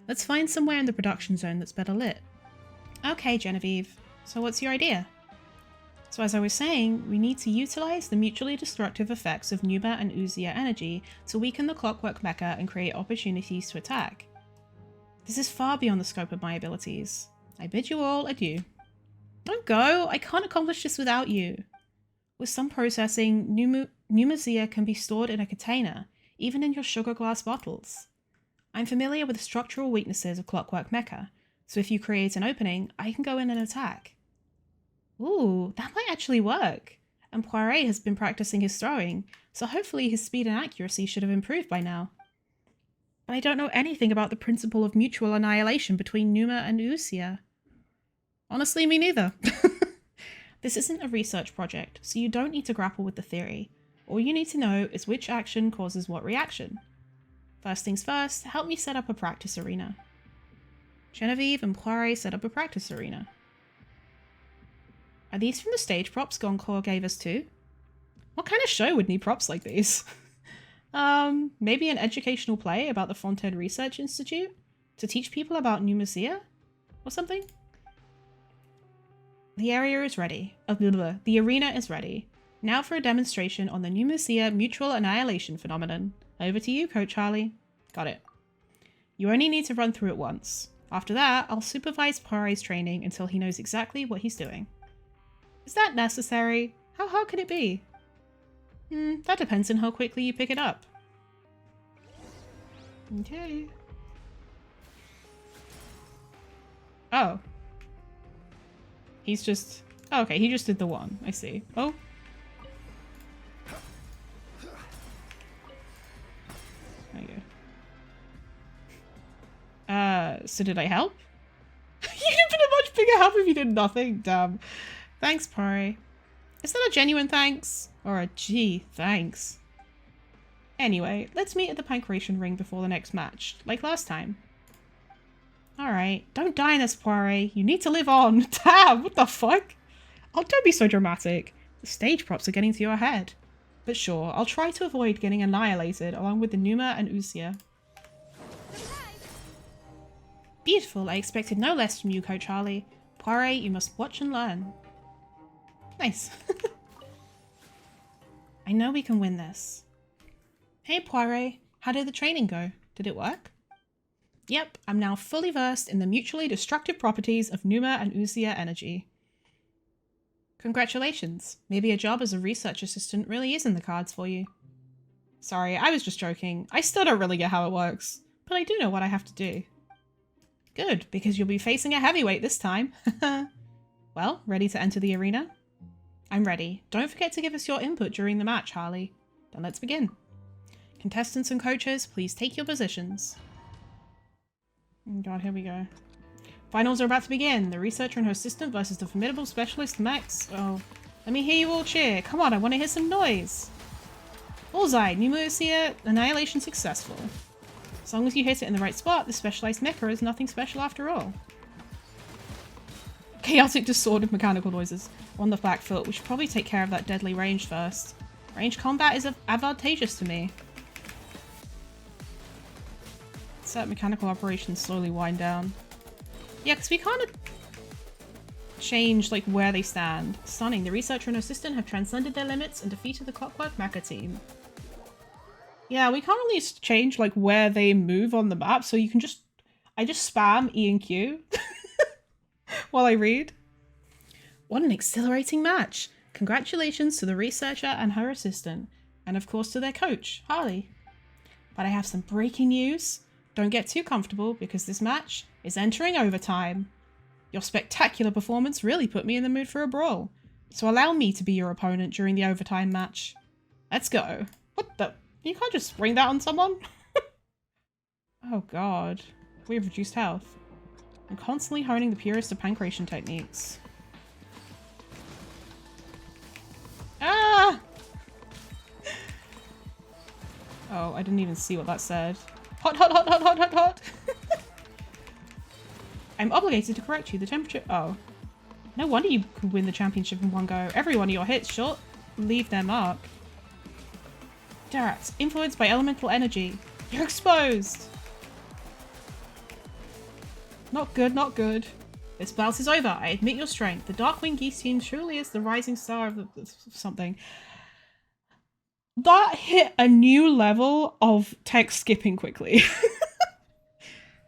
Let's find somewhere in the production zone that's better lit. Okay, Genevieve. So what's your idea? So as I was saying, we need to utilize the mutually destructive effects of Pneuma and Uziah energy to weaken the Clockwork Mecha and create opportunities to attack. This is far beyond the scope of my abilities. I bid you all adieu. Don't go! I can't accomplish this without you. With some processing, Pneumazia can be stored in a container, even in your sugar glass bottles. I'm familiar with the structural weaknesses of Clockwork Mecha, So if you create an opening, I can go in and attack. Ooh, that might actually work. And Poiret has been practicing his throwing, so hopefully his speed and accuracy should have improved by now. But I don't know anything about the principle of mutual annihilation between Numa and Usia. Honestly, me neither. This isn't a research project, so you don't need to grapple with the theory. All you need to know is which action causes what reaction. First things first, help me set up a practice arena. Genevieve and Poiret set up a practice arena. Are these from the stage props Goncourt gave us too? What kind of show would need props like these? Maybe an educational play about the Fontaine Research Institute? To teach people about Numacia? Or something? The area is ready. The arena is ready. Now for a demonstration on the Numacia mutual annihilation phenomenon. Over to you, Coach Harley. Got it. You only need to run through it once. After that, I'll supervise Poiret's training until he knows exactly what he's doing. Is that necessary? How hard could it be? That depends on how quickly you pick it up. Okay. Oh. He's just... Oh, okay, he just did the one. I see. Oh. There you go. So did I help? You'd have been a much bigger help if you did nothing. Damn. Thanks, Poiret. Is that a genuine thanks? Or a gee, thanks? Anyway, let's meet at the Pancration Ring before the next match, like last time. Alright, don't die in this, Poiret. You need to live on. Damn, what the fuck? Oh, don't be so dramatic. The stage props are getting to your head. But sure, I'll try to avoid getting annihilated along with the Numa and Usia. Beautiful, I expected no less from you, Coach Harley. Poiret, you must watch and learn. Nice. I know we can win this. Hey Poiret, how did the training go? Did it work? Yep, I'm now fully versed in the mutually destructive properties of Numa and Usia energy. Congratulations. Maybe a job as a research assistant really is in the cards for you. Sorry, I was just joking. I still don't really get how it works, but I do know what I have to do. Good, because you'll be facing a heavyweight this time. Well, ready to enter the arena? I'm ready. Don't forget to give us your input during the match, Harley. Then let's begin. Contestants and coaches, please take your positions. Oh god, here we go. Finals are about to begin. The researcher and her assistant versus the formidable specialist Max. Oh, let me hear you all cheer. Come on, I want to hear some noise. Bullseye, Numacia annihilation successful. As long as you hit it in the right spot, the specialized mecha is nothing special after all. Chaotic disordered mechanical noises. On the back foot, we should probably take care of that deadly range first. Range combat is advantageous to me. Set mechanical operations slowly wind down. Yeah, because we kind of change like where they stand. Stunning. The researcher and her assistant have transcended their limits and defeated the Clockwork Mecha team. Yeah, we can't really change like where they move on the map, so you can just... I just spam E and Q while I read. What an exhilarating match! Congratulations to the researcher and her assistant, and of course to their coach, Harley. But I have some breaking news. Don't get too comfortable because this match is entering overtime. Your spectacular performance really put me in the mood for a brawl, so allow me to be your opponent during the overtime match. Let's go. What the? You can't just spring that on someone? Oh god. We have reduced health. I'm constantly honing the purest of pancration techniques. Ah! Oh, I didn't even see what that said. Hot, hot, hot, hot, hot, hot, hot! I'm obligated to correct you. The temperature... Oh. No wonder you could win the championship in one go. Every one of your hits sure leave their mark. Darats, influenced by elemental energy. You're exposed! Not good, not good. This bout is over. I admit your strength. The Darkwing Geese team truly is the rising star of something. That hit a new level of text skipping quickly.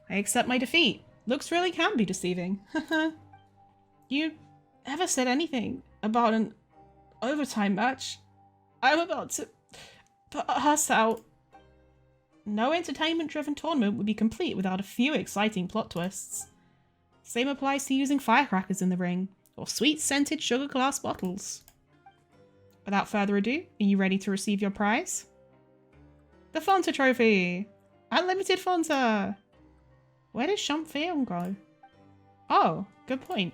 I accept my defeat. Looks really can be deceiving. You ever said anything about an overtime match? I'm about to pass out. No entertainment-driven tournament would be complete without a few exciting plot twists. Same applies to using firecrackers in the ring, or sweet-scented sugar glass bottles. Without further ado, are you ready to receive your prize? The Fonta Trophy! Unlimited Fonta! Where did Champfeon go? Oh, good point.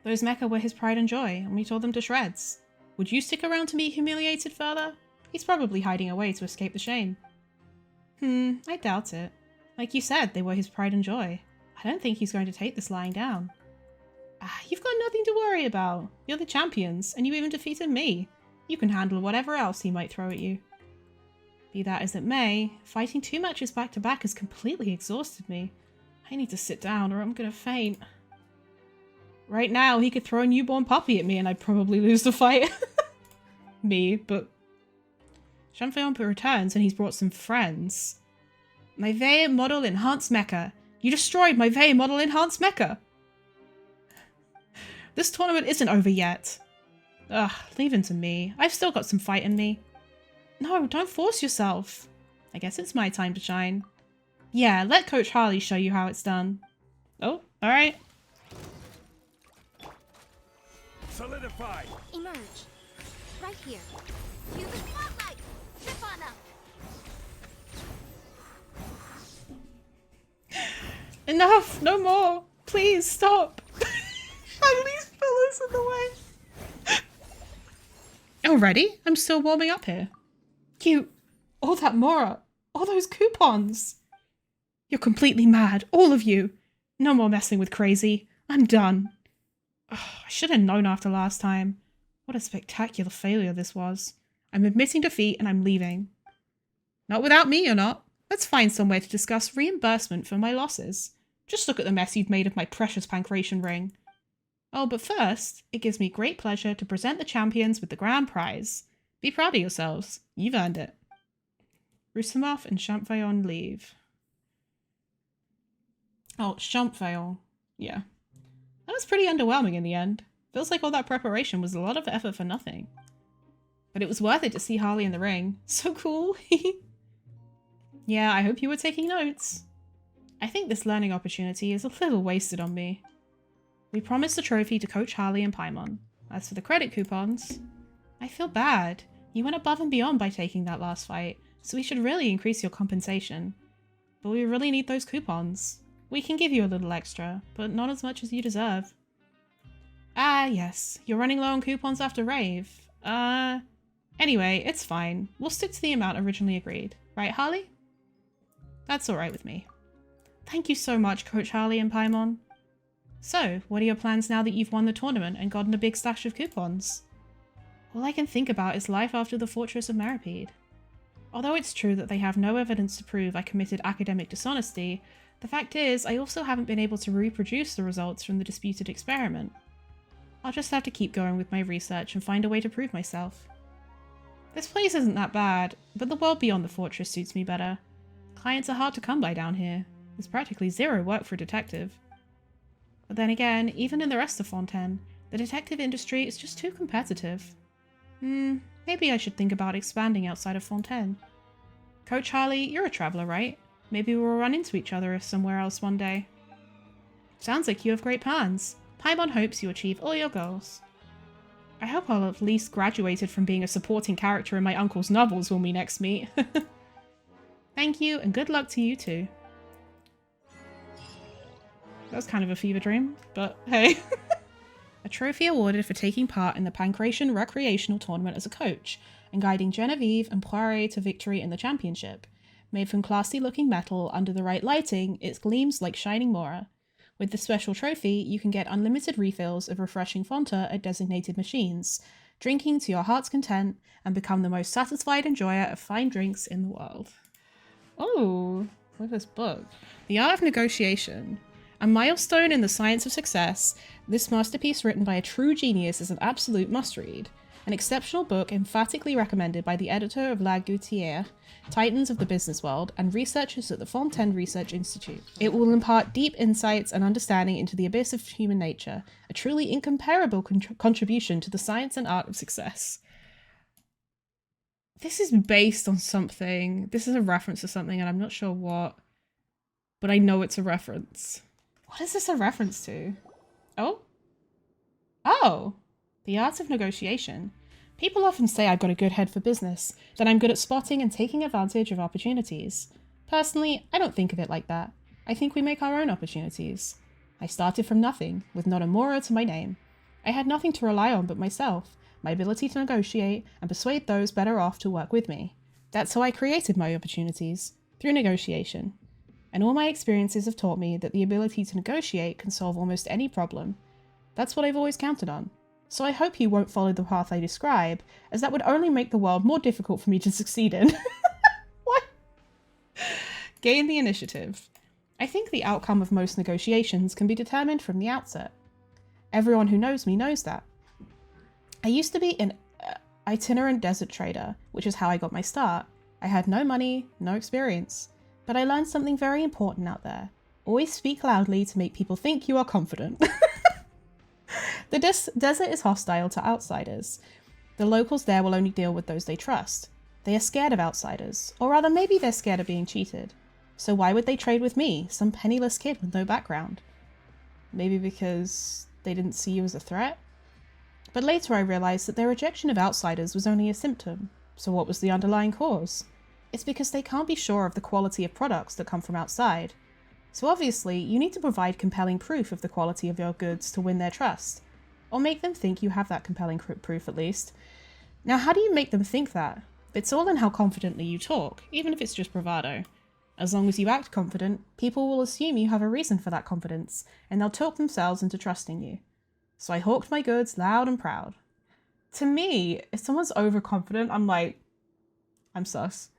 Those mecha were his pride and joy, and we tore them to shreds. Would you stick around to be humiliated further? He's probably hiding away to escape the shame. I doubt it. Like you said, they were his pride and joy. I don't think he's going to take this lying down. You've got nothing to worry about. You're the champions, and you even defeated me. You can handle whatever else he might throw at you. Be that as it may, fighting 2 matches back-to-back has completely exhausted me. I need to sit down or I'm gonna faint. Right now, he could throw a newborn puppy at me and I'd probably lose the fight. Me, but... Champfeon returns and he's brought some friends. My Vey model enhanced mecha. You destroyed my Vey model enhanced mecha. This tournament isn't over yet. Ugh, leave him to me. I've still got some fight in me. No, don't force yourself. I guess it's my time to shine. Yeah, let Coach Harley show you how it's done. Oh, alright. Solidify! Emerge. Right here. Cue the spotlight! Trip on up! Enough! No more! Please, stop! At least Phyllis in the way. Already? I'm still warming up here. You... all that Mora. All those coupons. You're completely mad. All of you. No more messing with crazy. I'm done. Ugh, I should have known after last time. What a spectacular failure this was. I'm admitting defeat and I'm leaving. Not without me, you're not. Let's find somewhere to discuss reimbursement for my losses. Just look at the mess you've made of my precious pancration ring. Oh, but first, it gives me great pleasure to present the champions with the grand prize. Be proud of yourselves. You've earned it. Rusamov and Champfeon leave. Oh, Champfeon. Yeah. That was pretty underwhelming in the end. Feels like all that preparation was a lot of effort for nothing. But it was worth it to see Harley in the ring. So cool. Yeah, I hope you were taking notes. I think this learning opportunity is a little wasted on me. We promised the trophy to Coach Harley and Paimon. As for the credit coupons, I feel bad. You went above and beyond by taking that last fight, so we should really increase your compensation. But we really need those coupons. We can give you a little extra, but not as much as you deserve. Ah, yes. You're running low on coupons after Rave. Anyway, it's fine. We'll stick to the amount originally agreed. Right, Harley? That's alright with me. Thank you so much, Coach Harley and Paimon. So, what are your plans now that you've won the tournament and gotten a big stash of coupons? All I can think about is life after the Fortress of Meripede. Although it's true that they have no evidence to prove I committed academic dishonesty, the fact is I also haven't been able to reproduce the results from the disputed experiment. I'll just have to keep going with my research and find a way to prove myself. This place isn't that bad, but the world beyond the fortress suits me better. Clients are hard to come by down here. There's practically zero work for a detective. But then again, even in the rest of Fontaine, the detective industry is just too competitive. Maybe I should think about expanding outside of Fontaine. Coach Harley, you're a traveller, right? Maybe we'll run into each other somewhere else one day. Sounds like you have great plans. Paimon hopes you achieve all your goals. I hope I'll have at least graduated from being a supporting character in my uncle's novels when we next meet. Thank you, and good luck to you too. That was kind of a fever dream, but hey. A trophy awarded for taking part in the Pancration Recreational Tournament as a coach, and guiding Genevieve and Poiré to victory in the championship. Made from classy looking metal, under the right lighting, it gleams like shining Mora. With the special trophy, you can get unlimited refills of refreshing Fonta at designated machines, drinking to your heart's content, and become the most satisfied enjoyer of fine drinks in the world. Oh, look at this book. The Art of Negotiation. A milestone in the science of success, this masterpiece written by a true genius is an absolute must-read. An exceptional book emphatically recommended by the editor of La Gouttière, Titans of the Business World, and researchers at the Fontaine Research Institute. It will impart deep insights and understanding into the abyss of human nature, a truly incomparable contribution to the science and art of success. This is based on something. This is a reference to something, and I'm not sure what, but I know it's a reference. What is this a reference to? Oh? Oh! The art of negotiation. People often say I've got a good head for business, that I'm good at spotting and taking advantage of opportunities. Personally, I don't think of it like that. I think we make our own opportunities. I started from nothing, with not a mora to my name. I had nothing to rely on but myself, my ability to negotiate and persuade those better off to work with me. That's how I created my opportunities, through negotiation. And all my experiences have taught me that the ability to negotiate can solve almost any problem. That's what I've always counted on. So I hope you won't follow the path I describe, as that would only make the world more difficult for me to succeed in. What? Gain the initiative. I think the outcome of most negotiations can be determined from the outset. Everyone who knows me knows that. I used to be an itinerant desert trader, which is how I got my start. I had no money, no experience, but I learned something very important out there. Always speak loudly to make people think you are confident. The desert is hostile to outsiders. The locals there will only deal with those they trust. They are scared of outsiders, or rather maybe they're scared of being cheated. So why would they trade with me, some penniless kid with no background? Maybe because they didn't see you as a threat? But later I realized that their rejection of outsiders was only a symptom. So what was the underlying cause? It's because they can't be sure of the quality of products that come from outside. So obviously, you need to provide compelling proof of the quality of your goods to win their trust. Or make them think you have that compelling proof at least. Now, how do you make them think that? It's all in how confidently you talk, even if it's just bravado. As long as you act confident, people will assume you have a reason for that confidence, and they'll talk themselves into trusting you. So I hawked my goods loud and proud. To me, if someone's overconfident, I'm like, I'm sus.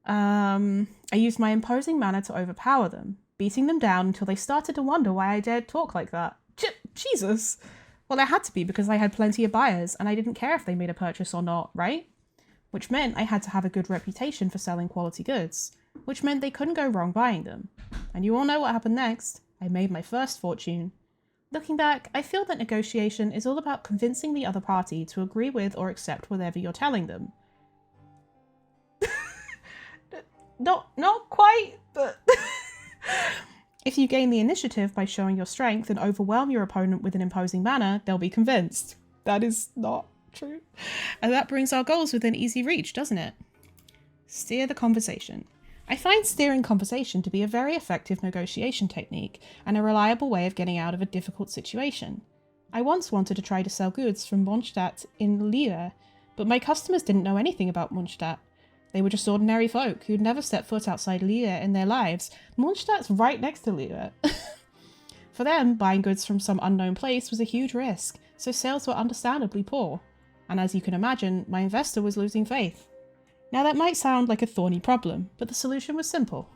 I used my imposing manner to overpower them, beating them down until they started to wonder why I dared talk like that. Jesus! Well, I had to be because I had plenty of buyers, and I didn't care if they made a purchase or not, right? Which meant I had to have a good reputation for selling quality goods, which meant they couldn't go wrong buying them. And you all know what happened next. I made my first fortune. Looking back, I feel that negotiation is all about convincing the other party to agree with or accept whatever you're telling them. Not quite, but... If you gain the initiative by showing your strength and overwhelm your opponent with an imposing manner, they'll be convinced. That is not true. And that brings our goals within easy reach, doesn't it? Steer the conversation. I find steering conversation to be a very effective negotiation technique and a reliable way of getting out of a difficult situation. I once wanted to try to sell goods from Mondstadt in Lille, but my customers didn't know anything about Mondstadt. They were just ordinary folk who'd never set foot outside Lille in their lives. Mondstadt's right next to Lille. For them, buying goods from some unknown place was a huge risk, so sales were understandably poor. And as you can imagine, my investor was losing faith. Now that might sound like a thorny problem, but the solution was simple.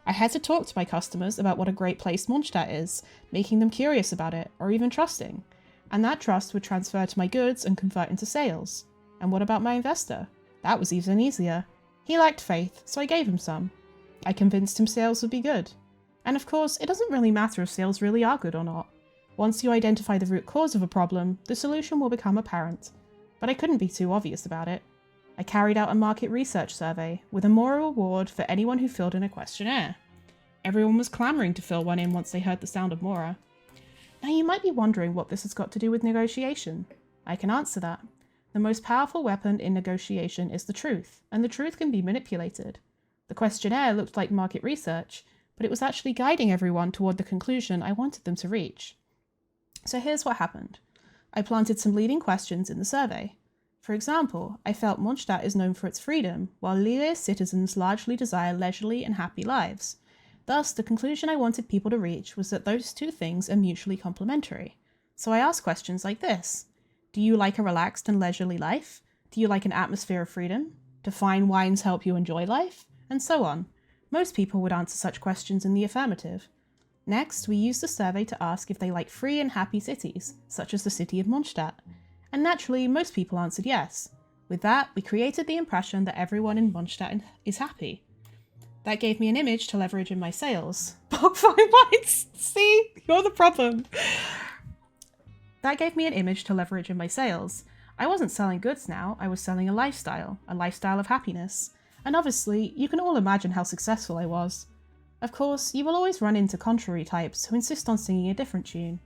I had to talk to my customers about what a great place Mondstadt is, making them curious about it, or even trusting. And that trust would transfer to my goods and convert into sales. And what about my investor? That was even easier. He lacked faith, so I gave him some. I convinced him sales would be good. And of course, it doesn't really matter if sales really are good or not. Once you identify the root cause of a problem, the solution will become apparent. But I couldn't be too obvious about it. I carried out a market research survey, with a moral reward for anyone who filled in a questionnaire. Everyone was clamouring to fill one in once they heard the sound of Mora. Now you might be wondering what this has got to do with negotiation. I can answer that. The most powerful weapon in negotiation is the truth, and the truth can be manipulated. The questionnaire looked like market research, but it was actually guiding everyone toward the conclusion I wanted them to reach. So here's what happened. I planted some leading questions in the survey. For example, I felt Mondstadt is known for its freedom, while Lille's citizens largely desire leisurely and happy lives. Thus, the conclusion I wanted people to reach was that those two things are mutually complementary. So I asked questions like this. Do you like a relaxed and leisurely life? Do you like an atmosphere of freedom? Do fine wines help you enjoy life? And so on. Most people would answer such questions in the affirmative. Next, we used the survey to ask if they like free and happy cities, such as the city of Mondstadt. And naturally, most people answered yes. With that, we created the impression that everyone in Mondstadt is happy. That gave me an image to leverage in my sales. Bog fine wines! See? You're the problem. That gave me an image to leverage in my sales. I wasn't selling goods now, I was selling a lifestyle of happiness. And obviously, you can all imagine how successful I was. Of course, you will always run into contrary types who insist on singing a different tune.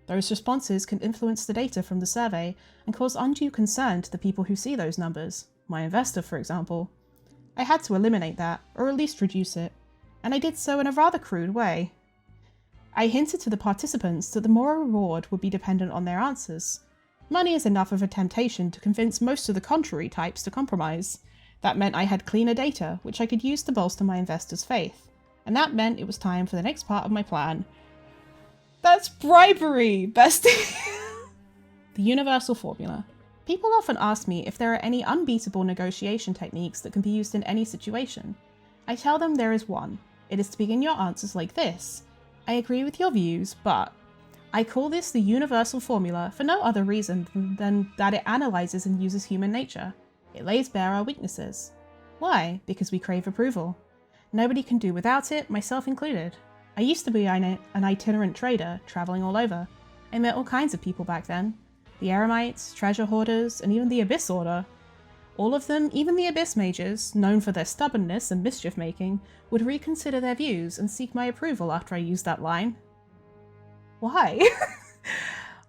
Those responses can influence the data from the survey and cause undue concern to the people who see those numbers, my investor for example. I had to eliminate that, or at least reduce it, and I did so in a rather crude way. I hinted to the participants that the moral reward would be dependent on their answers. Money is enough of a temptation to convince most of the contrary types to compromise. That meant I had cleaner data, which I could use to bolster my investors' faith. And that meant it was time for the next part of my plan. That's bribery, bestie! The universal formula. People often ask me if there are any unbeatable negotiation techniques that can be used in any situation. I tell them there is one. It is to begin your answers like this. I agree with your views, but... I call this the universal formula for no other reason than that it analyzes and uses human nature. It lays bare our weaknesses. Why? Because we crave approval. Nobody can do without it, myself included. I used to be an itinerant trader, travelling all over. I met all kinds of people back then. The Eremites, treasure hoarders, and even the Abyss Order. All of them, even the Abyss Mages, known for their stubbornness and mischief-making, would reconsider their views and seek my approval after I used that line. Why?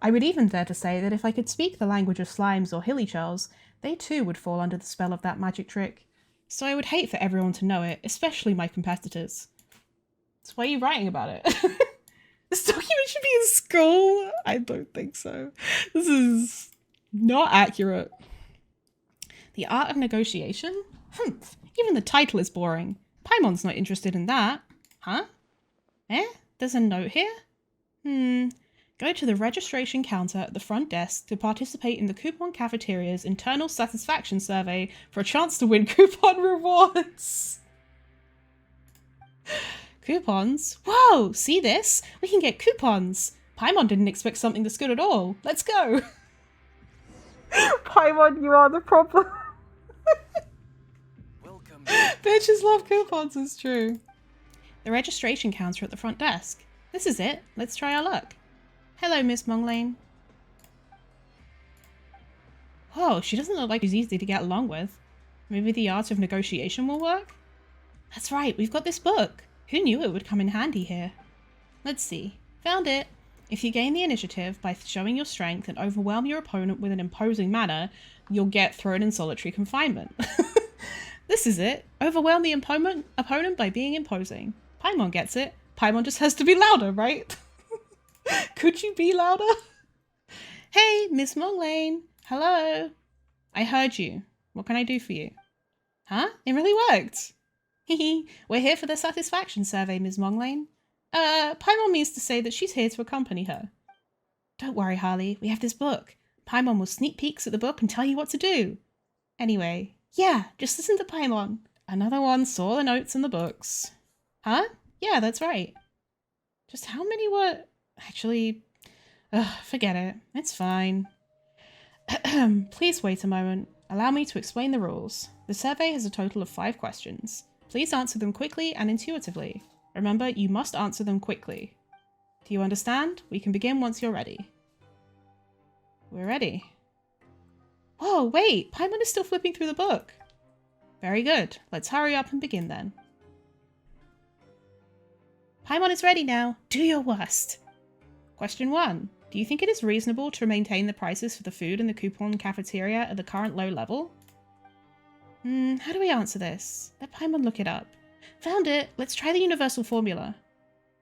I would even dare to say that if I could speak the language of slimes or hillychells, they too would fall under the spell of that magic trick. So I would hate for everyone to know it, especially my competitors. So why are you writing about it? This document should be in school? I don't think so. This is not accurate. The art of negotiation? Even the title is boring. Paimon's not interested in that. Huh? There's a note here? Go to the registration counter at the front desk to participate in the Coupon Cafeteria's internal satisfaction survey for a chance to win coupon rewards. Coupons? Whoa, see this? We can get coupons. Paimon didn't expect something this good at all. Let's go. Paimon, you are the problem. Welcome. Bitches love coupons, it's true. The registration counter at the front desk. This is it. Let's try our luck. Hello, Miss Monglane. Whoa, she doesn't look like she's easy to get along with. Maybe the art of negotiation will work? That's right, we've got this book. Who knew it would come in handy here? Let's see. Found it. If you gain the initiative by showing your strength and overwhelm your opponent with an imposing manner, you'll get thrown in solitary confinement. This is it. Overwhelm the opponent by being imposing. Paimon gets it. Paimon just has to be louder, right? Could you be louder? Hey, Miss Monglane. Hello. I heard you. What can I do for you? Huh? It really worked. Hehe. We're here for the satisfaction survey, Ms. Monglane. Paimon means to say that she's here to accompany her. Don't worry, Harley. We have this book. Paimon will sneak peeks at the book and tell you what to do. Anyway, yeah, just listen to Paimon. Another one saw the notes in the books. Huh? Yeah, that's right. Just how many were... Actually... forget it. It's fine. Please wait a moment. Allow me to explain the rules. The survey has a total of 5 questions. Please answer them quickly and intuitively. Remember, you must answer them quickly. Do you understand? We can begin once you're ready. We're ready. Whoa, wait! Paimon is still flipping through the book. Very good. Let's hurry up and begin then. Paimon is ready now. Do your worst. Question 1. Do you think it is reasonable to maintain the prices for the food in the Coupon Cafeteria at the current low level? How do we answer this? Let Paimon look it up. Found it! Let's try the universal formula.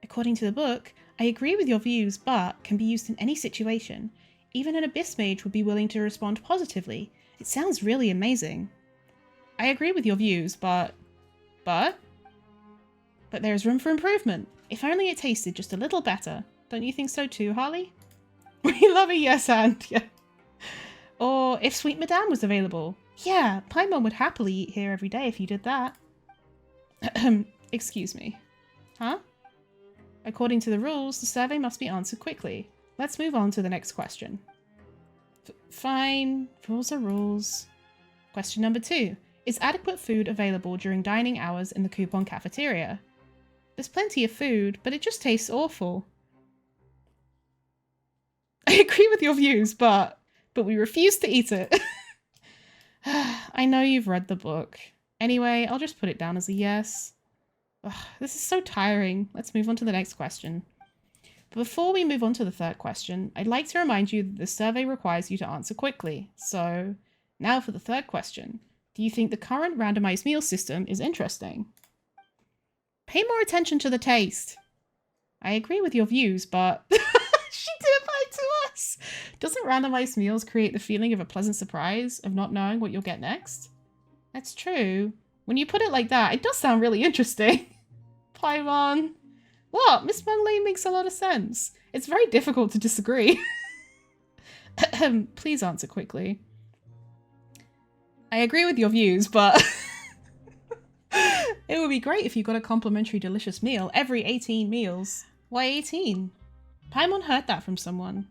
According to the book, I agree with your views, but can be used in any situation. Even an Abyss Mage would be willing to respond positively. It sounds really amazing. I agree with your views, but there is room for improvement. If only it tasted just a little better. Don't you think so too, Harley? We love a yes and, yeah. Or if Sweet Madame was available. Yeah, Paimon would happily eat here every day if you did that. Excuse me. Huh? According to the rules, the survey must be answered quickly. Let's move on to the next question. Fine. Rules are rules. Question number 2. Is adequate food available during dining hours in the Coupon Cafeteria? There's plenty of food, but it just tastes awful. I agree with your views, but we refuse to eat it. I know you've read the book. Anyway, I'll just put it down as a yes. Ugh, this is so tiring. Let's move on to the next question. But before we move on to the third question, I'd like to remind you that the survey requires you to answer quickly. So, now for the third question. Do you think the current randomized meal system is interesting? Pay more attention to the taste. I agree with your views, but she did lie to us. Doesn't randomized meals create the feeling of a pleasant surprise of not knowing what you'll get next? That's true. When you put it like that, it does sound really interesting. Paimon. What? Miss Monglane makes a lot of sense. It's very difficult to disagree. Please answer quickly. I agree with your views, but it would be great if you got a complimentary delicious meal every 18 meals. Why 18? Paimon heard that from someone.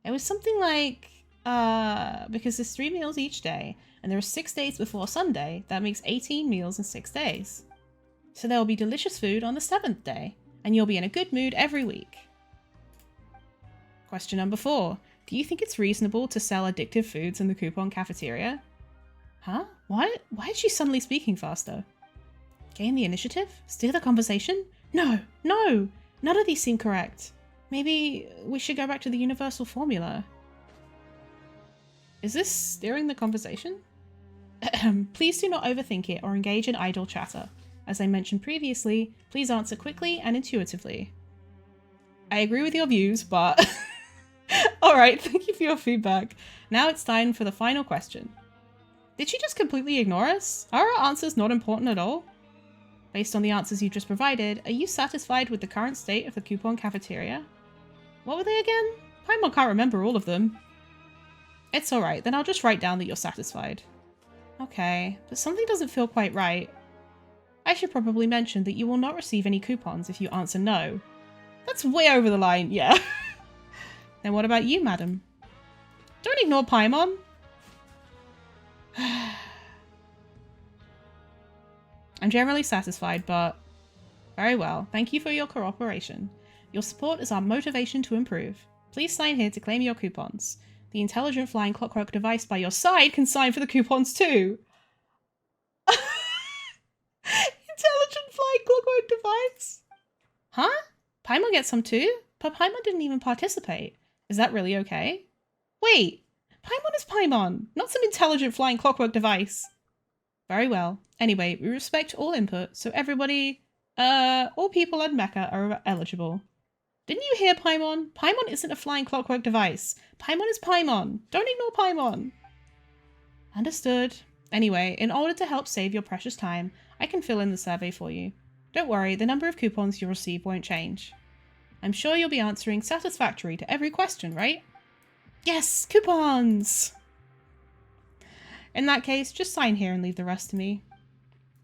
It was something like, because there's 3 meals each day, and there are 6 days before Sunday, that makes 18 meals in 6 days. So there will be delicious food on the 7th day, and you'll be in a good mood every week. Question number 4. Do you think it's reasonable to sell addictive foods in the coupon cafeteria? Huh? Why is she suddenly speaking faster? Gain the initiative? Steer the conversation? No! None of these seem correct. Maybe we should go back to the universal formula. Is this steering the conversation? Please do not overthink it or engage in idle chatter. As I mentioned previously, please answer quickly and intuitively. I agree with your views, but... Alright, thank you for your feedback. Now it's time for the final question. Did she just completely ignore us? Are our answers not important at all? Based on the answers you just provided, are you satisfied with the current state of the coupon cafeteria? What were they again? Paimon can't remember all of them. It's alright, then I'll just write down that you're satisfied. Okay, but something doesn't feel quite right. I should probably mention that you will not receive any coupons if you answer no. That's way over the line, yeah. Then what about you, madam? Don't ignore Paimon. I'm generally satisfied, but... Very well, thank you for your cooperation. Your support is our motivation to improve. Please sign here to claim your coupons. The intelligent flying clockwork device by your side can sign for the coupons too. Intelligent flying clockwork device? Huh? Paimon gets some too? But Paimon didn't even participate. Is that really okay? Wait, Paimon is Paimon, not some intelligent flying clockwork device. Very well. Anyway, we respect all input, so everybody, all people and Mecha are eligible. Didn't you hear, Paimon? Paimon isn't a flying clockwork device. Paimon is Paimon. Don't ignore Paimon. Understood. Anyway, in order to help save your precious time, I can fill in the survey for you. Don't worry, the number of coupons you'll receive won't change. I'm sure you'll be answering satisfactory to every question, right? Yes, coupons! In that case, just sign here and leave the rest to me.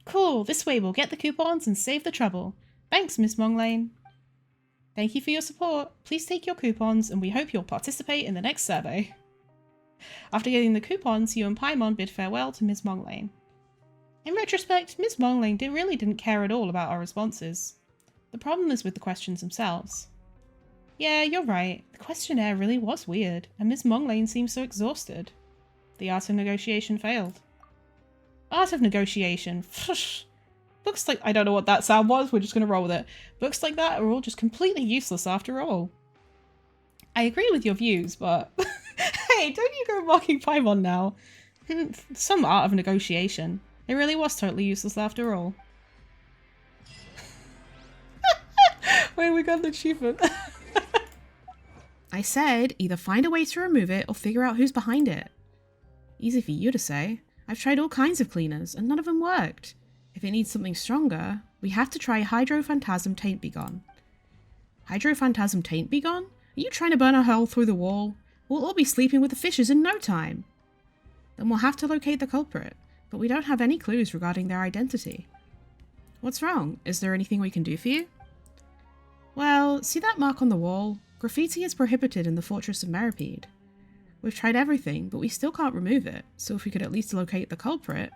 Cool, this way we'll get the coupons and save the trouble. Thanks, Miss Monglane. Thank you for your support. Please take your coupons and we hope you'll participate in the next survey. After getting the coupons, you and Paimon bid farewell to Miss Monglane. In retrospect, Miss Monglane really didn't care at all about our responses. The problem is with the questions themselves. Yeah, you're right. The questionnaire really was weird, and Miss Monglane seems so exhausted. The art of negotiation failed. Art of negotiation. Looks like I don't know what that sound was, we're just going to roll with it. Books like that are all just completely useless after all. I agree with your views, but... Hey, don't you go mocking Paimon now. Some art of negotiation. It really was totally useless after all. Wait, we got an achievement. I said either find a way to remove it or figure out who's behind it. Easy for you to say. I've tried all kinds of cleaners and none of them worked. If it needs something stronger, we have to try Hydrophantasm Taint Be Gone. Hydrophantasm Taint Be Gone? Are you trying to burn a hole through the wall? We'll all be sleeping with the fishes in no time. Then we'll have to locate the culprit, but we don't have any clues regarding their identity. What's wrong? Is there anything we can do for you? Well, see that mark on the wall? Graffiti is prohibited in the Fortress of Meripede. We've tried everything, but we still can't remove it, so if we could at least locate the culprit...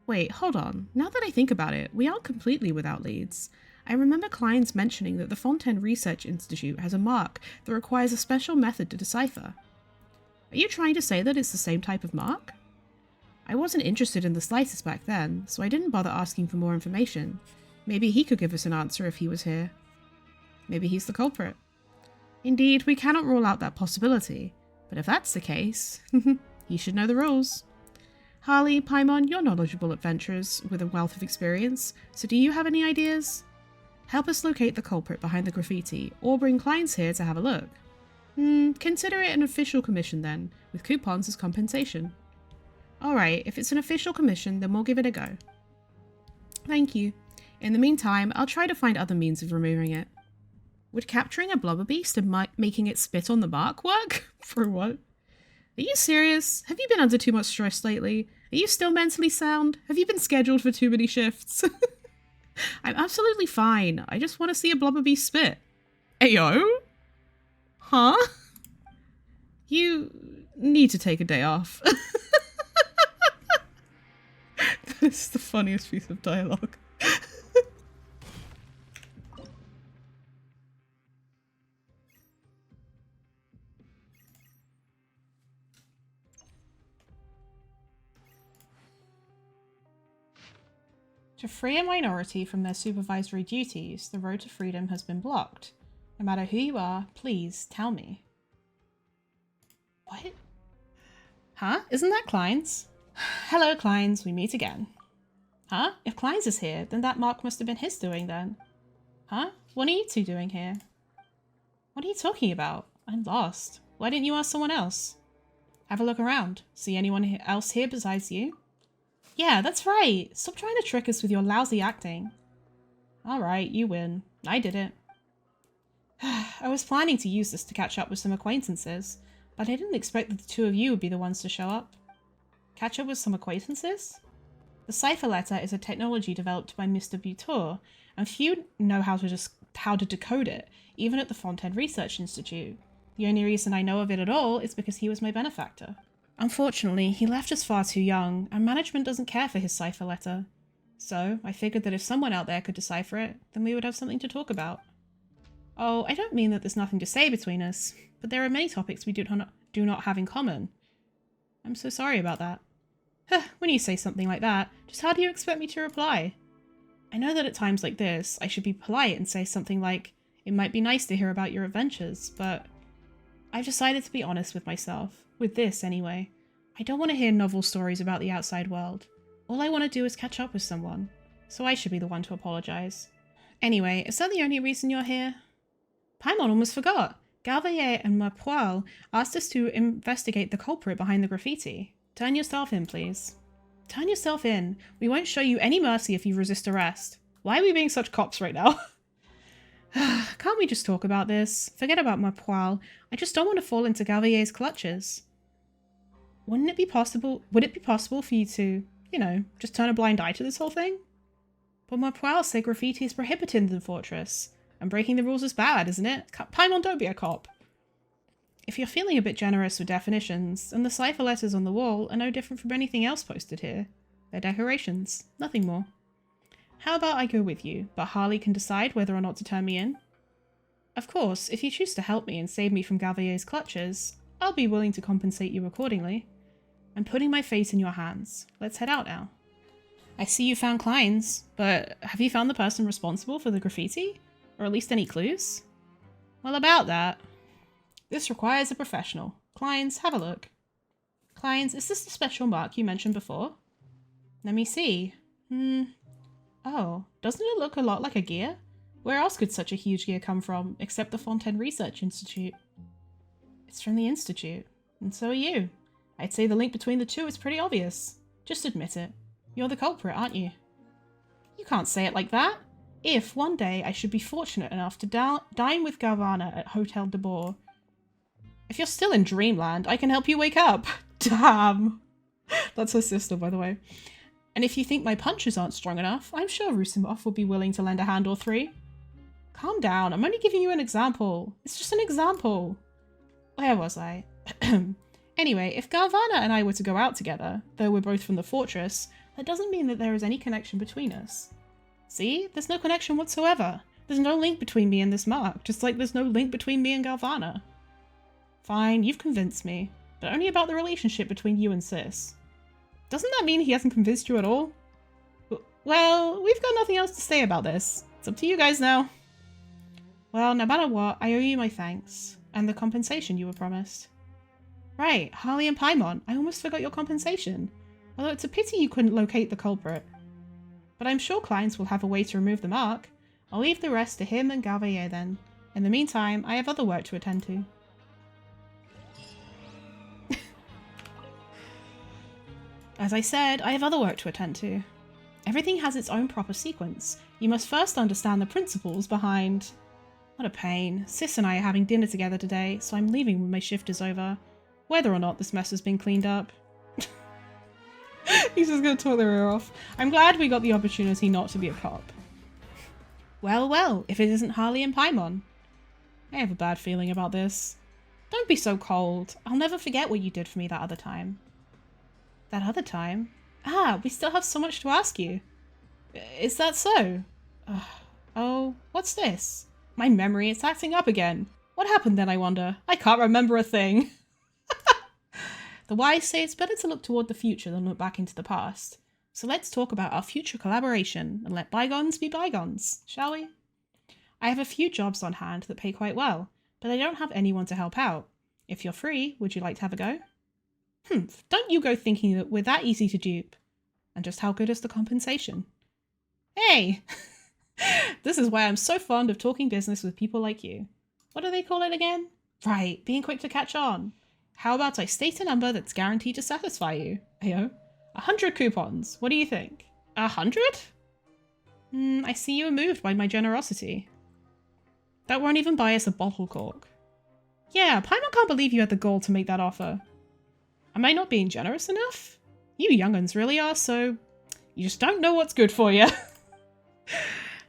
Wait, hold on. Now that I think about it, we aren't completely without leads. I remember clients mentioning that the Fontaine Research Institute has a mark that requires a special method to decipher. Are you trying to say that it's the same type of mark? I wasn't interested in the slightest back then, so I didn't bother asking for more information. Maybe he could give us an answer if he was here. Maybe he's the culprit. Indeed, we cannot rule out that possibility. But if that's the case, he should know the rules. Harley, Paimon, you're knowledgeable adventurers with a wealth of experience, so do you have any ideas? Help us locate the culprit behind the graffiti, or bring clients here to have a look. Consider it an official commission then, with coupons as compensation. Alright, if it's an official commission, then we'll give it a go. Thank you. In the meantime, I'll try to find other means of removing it. Would capturing a blubber beast and making it spit on the bark work? For what? Are you serious? Have you been under too much stress lately? Are you still mentally sound? Have you been scheduled for too many shifts? I'm absolutely fine. I just want to see a blubber beast spit. Ayo? Huh? You need to take a day off. That is the funniest piece of dialogue. To free a minority from their supervisory duties, the road to freedom has been blocked. No matter who you are, please tell me. What? Huh? Isn't that Klein's? Hello, Klein's. We meet again. Huh? If Klein's is here, then that mark must have been his doing then. Huh? What are you two doing here? What are you talking about? I'm lost. Why didn't you ask someone else? Have a look around. See anyone else here besides you? Yeah, that's right. Stop trying to trick us with your lousy acting. Alright, you win. I did it. I was planning to use this to catch up with some acquaintances, but I didn't expect that the two of you would be the ones to show up. Catch up with some acquaintances? The cipher letter is a technology developed by Mr. Butor, and few know how to decode it, even at the Fontaine Research Institute. The only reason I know of it at all is because he was my benefactor. Unfortunately, he left us far too young, and management doesn't care for his cipher letter. So, I figured that if someone out there could decipher it, then we would have something to talk about. Oh, I don't mean that there's nothing to say between us, but there are many topics we do not have in common. I'm so sorry about that. When you say something like that, just how do you expect me to reply? I know that at times like this, I should be polite and say something like, it might be nice to hear about your adventures, but I've decided to be honest with myself. With this, anyway. I don't want to hear novel stories about the outside world. All I want to do is catch up with someone, so I should be the one to apologize. Anyway, is that the only reason you're here? Paimon almost forgot. Galvayer and Mapoil asked us to investigate the culprit behind the graffiti. Turn yourself in, please. Turn yourself in. We won't show you any mercy if you resist arrest. Why are we being such cops right now? Can't we just talk about this? Forget about Mapoil. I just don't want to fall into Galvayer's clutches. Would it be possible for you to, just turn a blind eye to this whole thing? But Mapoil said graffiti is prohibited in the fortress, and breaking the rules is bad, isn't it? Paimon, don't be a cop. If you're feeling a bit generous with definitions, then the cipher letters on the wall are no different from anything else posted here. They're decorations, nothing more. How about I go with you, but Harley can decide whether or not to turn me in? Of course, if you choose to help me and save me from Galvayer's clutches, I'll be willing to compensate you accordingly. I'm putting my fate in your hands. Let's head out now. I see you found Klein's, but have you found the person responsible for the graffiti? Or at least any clues? Well, about that. This requires a professional. Klein's, have a look. Klein's, is this the special mark you mentioned before? Let me see. Oh, doesn't it look a lot like a gear? Where else could such a huge gear come from, except the Fontaine Research Institute? It's from the Institute, and so are you. I'd say the link between the two is pretty obvious. Just admit it. You're the culprit, aren't you? You can't say it like that. If, one day, I should be fortunate enough to dine with Galvana at Hotel de Bourg. If you're still in Dreamland, I can help you wake up. Damn. That's her sister, by the way. And if you think my punches aren't strong enough, I'm sure Rusimov will be willing to lend a hand or three. Calm down, I'm only giving you an example. It's just an example. Where was I? Anyway, if Galvana and I were to go out together, though we're both from the fortress, that doesn't mean that there is any connection between us. See? There's no connection whatsoever. There's no link between me and this mark, just like there's no link between me and Galvana. Fine, you've convinced me, but only about the relationship between you and Sis. Doesn't that mean he hasn't convinced you at all? Well, we've got nothing else to say about this. It's up to you guys now. Well, no matter what, I owe you my thanks. And the compensation you were promised. Right, Harley and Paimon, I almost forgot your compensation. Although it's a pity you couldn't locate the culprit. But I'm sure clients will have a way to remove the mark. I'll leave the rest to him and Galvayer then. In the meantime, I have other work to attend to. As I said, I have other work to attend to. Everything has its own proper sequence. You must first understand the principles behind... What a pain. Sis and I are having dinner together today, so I'm leaving when my shift is over. Whether or not this mess has been cleaned up. He's just gonna talk their ear off. I'm glad we got the opportunity not to be a cop. Well, well, if it isn't Harley and Paimon. I have a bad feeling about this. Don't be so cold. I'll never forget what you did for me that other time. That other time? Ah, we still have so much to ask you. Is that so? Oh, what's this? My memory is acting up again. What happened then, I wonder? I can't remember a thing. The wise say it's better to look toward the future than look back into the past. So let's talk about our future collaboration and let bygones be bygones, shall we? I have a few jobs on hand that pay quite well, but I don't have anyone to help out. If you're free, would you like to have a go? Don't you go thinking that we're that easy to dupe. And just how good is the compensation? Hey! This is why I'm so fond of talking business with people like you. What do they call it again? Right, being quick to catch on. How about I state a number that's guaranteed to satisfy you? Ayo. 100 coupons. What do you think? 100? I see you were moved by my generosity. That won't even buy us a bottle cork. Yeah, Paimon can't believe you had the gall to make that offer. Am I not being generous enough? You young'uns really are, so... You just don't know what's good for you.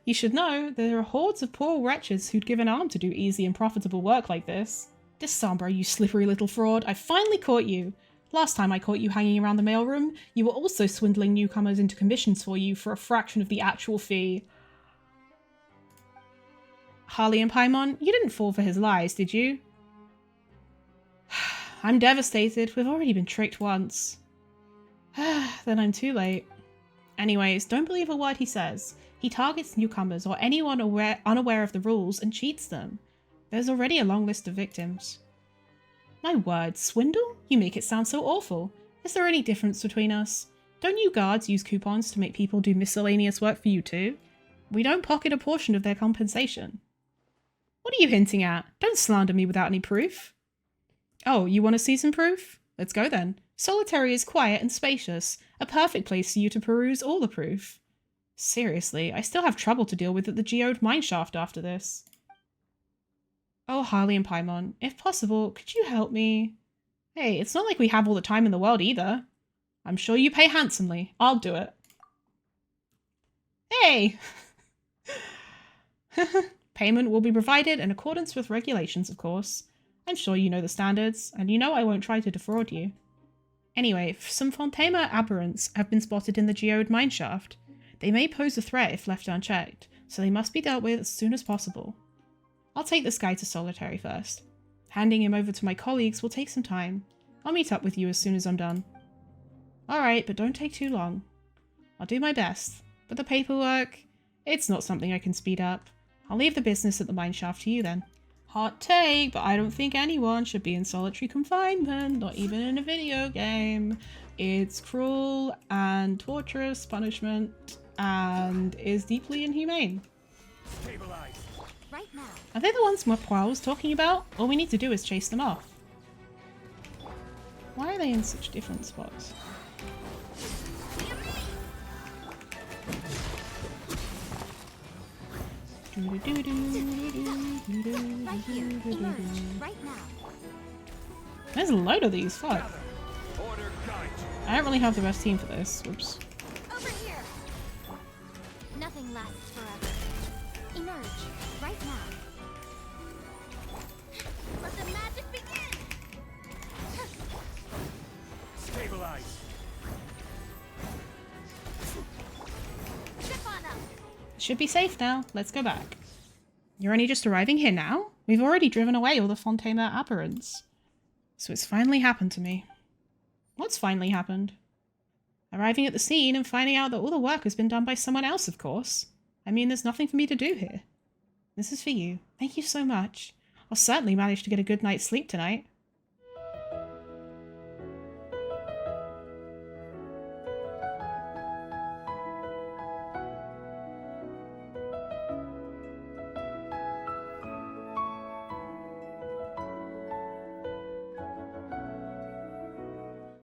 You should know, there are hordes of poor wretches who'd give an arm to do easy and profitable work like this. Disambra, you slippery little fraud, I finally caught you. Last time I caught you hanging around the mailroom, you were also swindling newcomers into commissions for you for a fraction of the actual fee. Harley and Paimon, you didn't fall for his lies, did you? I'm devastated, we've already been tricked once. Then I'm too late. Anyways, don't believe a word he says. He targets newcomers or anyone unaware of the rules and cheats them. There's already a long list of victims. My word, swindle? You make it sound so awful. Is there any difference between us? Don't you guards use coupons to make people do miscellaneous work for you too? We don't pocket a portion of their compensation. What are you hinting at? Don't slander me without any proof. Oh, you want to see some proof? Let's go then. Solitary is quiet and spacious, a perfect place for you to peruse all the proof. Seriously, I still have trouble to deal with at the geode mineshaft after this. Oh, Harley and Paimon, if possible, could you help me? Hey, it's not like we have all the time in the world either. I'm sure you pay handsomely. I'll do it. Hey! Payment will be provided in accordance with regulations, of course. I'm sure you know the standards, and you know I won't try to defraud you. Anyway, some fontaine aberrants have been spotted in the geode mineshaft. They may pose a threat if left unchecked, so they must be dealt with as soon as possible. I'll take this guy to Solitary first. Handing him over to my colleagues will take some time. I'll meet up with you as soon as I'm done. Alright, but don't take too long. I'll do my best, but the paperwork, it's not something I can speed up. I'll leave the business at the mineshaft to you then. Hot take, but I don't think anyone should be in solitary confinement, not even in a video game. It's cruel and torturous punishment and is deeply inhumane. Stabilize. Right now. Are they the ones Mopwa was talking about? All we need to do is chase them off. Why are they in such different spots? Right here. Emerge. Right now. There's a load of these, fuck. Order guide. I don't really have the best team for this. Oops. Over here. Nothing lasts forever. Emerge. Right now. Let the magic begin. Stabilize. Step on up. Should be safe now. Let's go back. You're only just arriving here now? We've already driven away all the fontaine aberrants. So it's finally happened to me. What's finally happened? Arriving at the scene and finding out that all the work has been done by someone else, of course. I mean, there's nothing for me to do here. This is for you. Thank you so much. I'll certainly manage to get a good night's sleep tonight.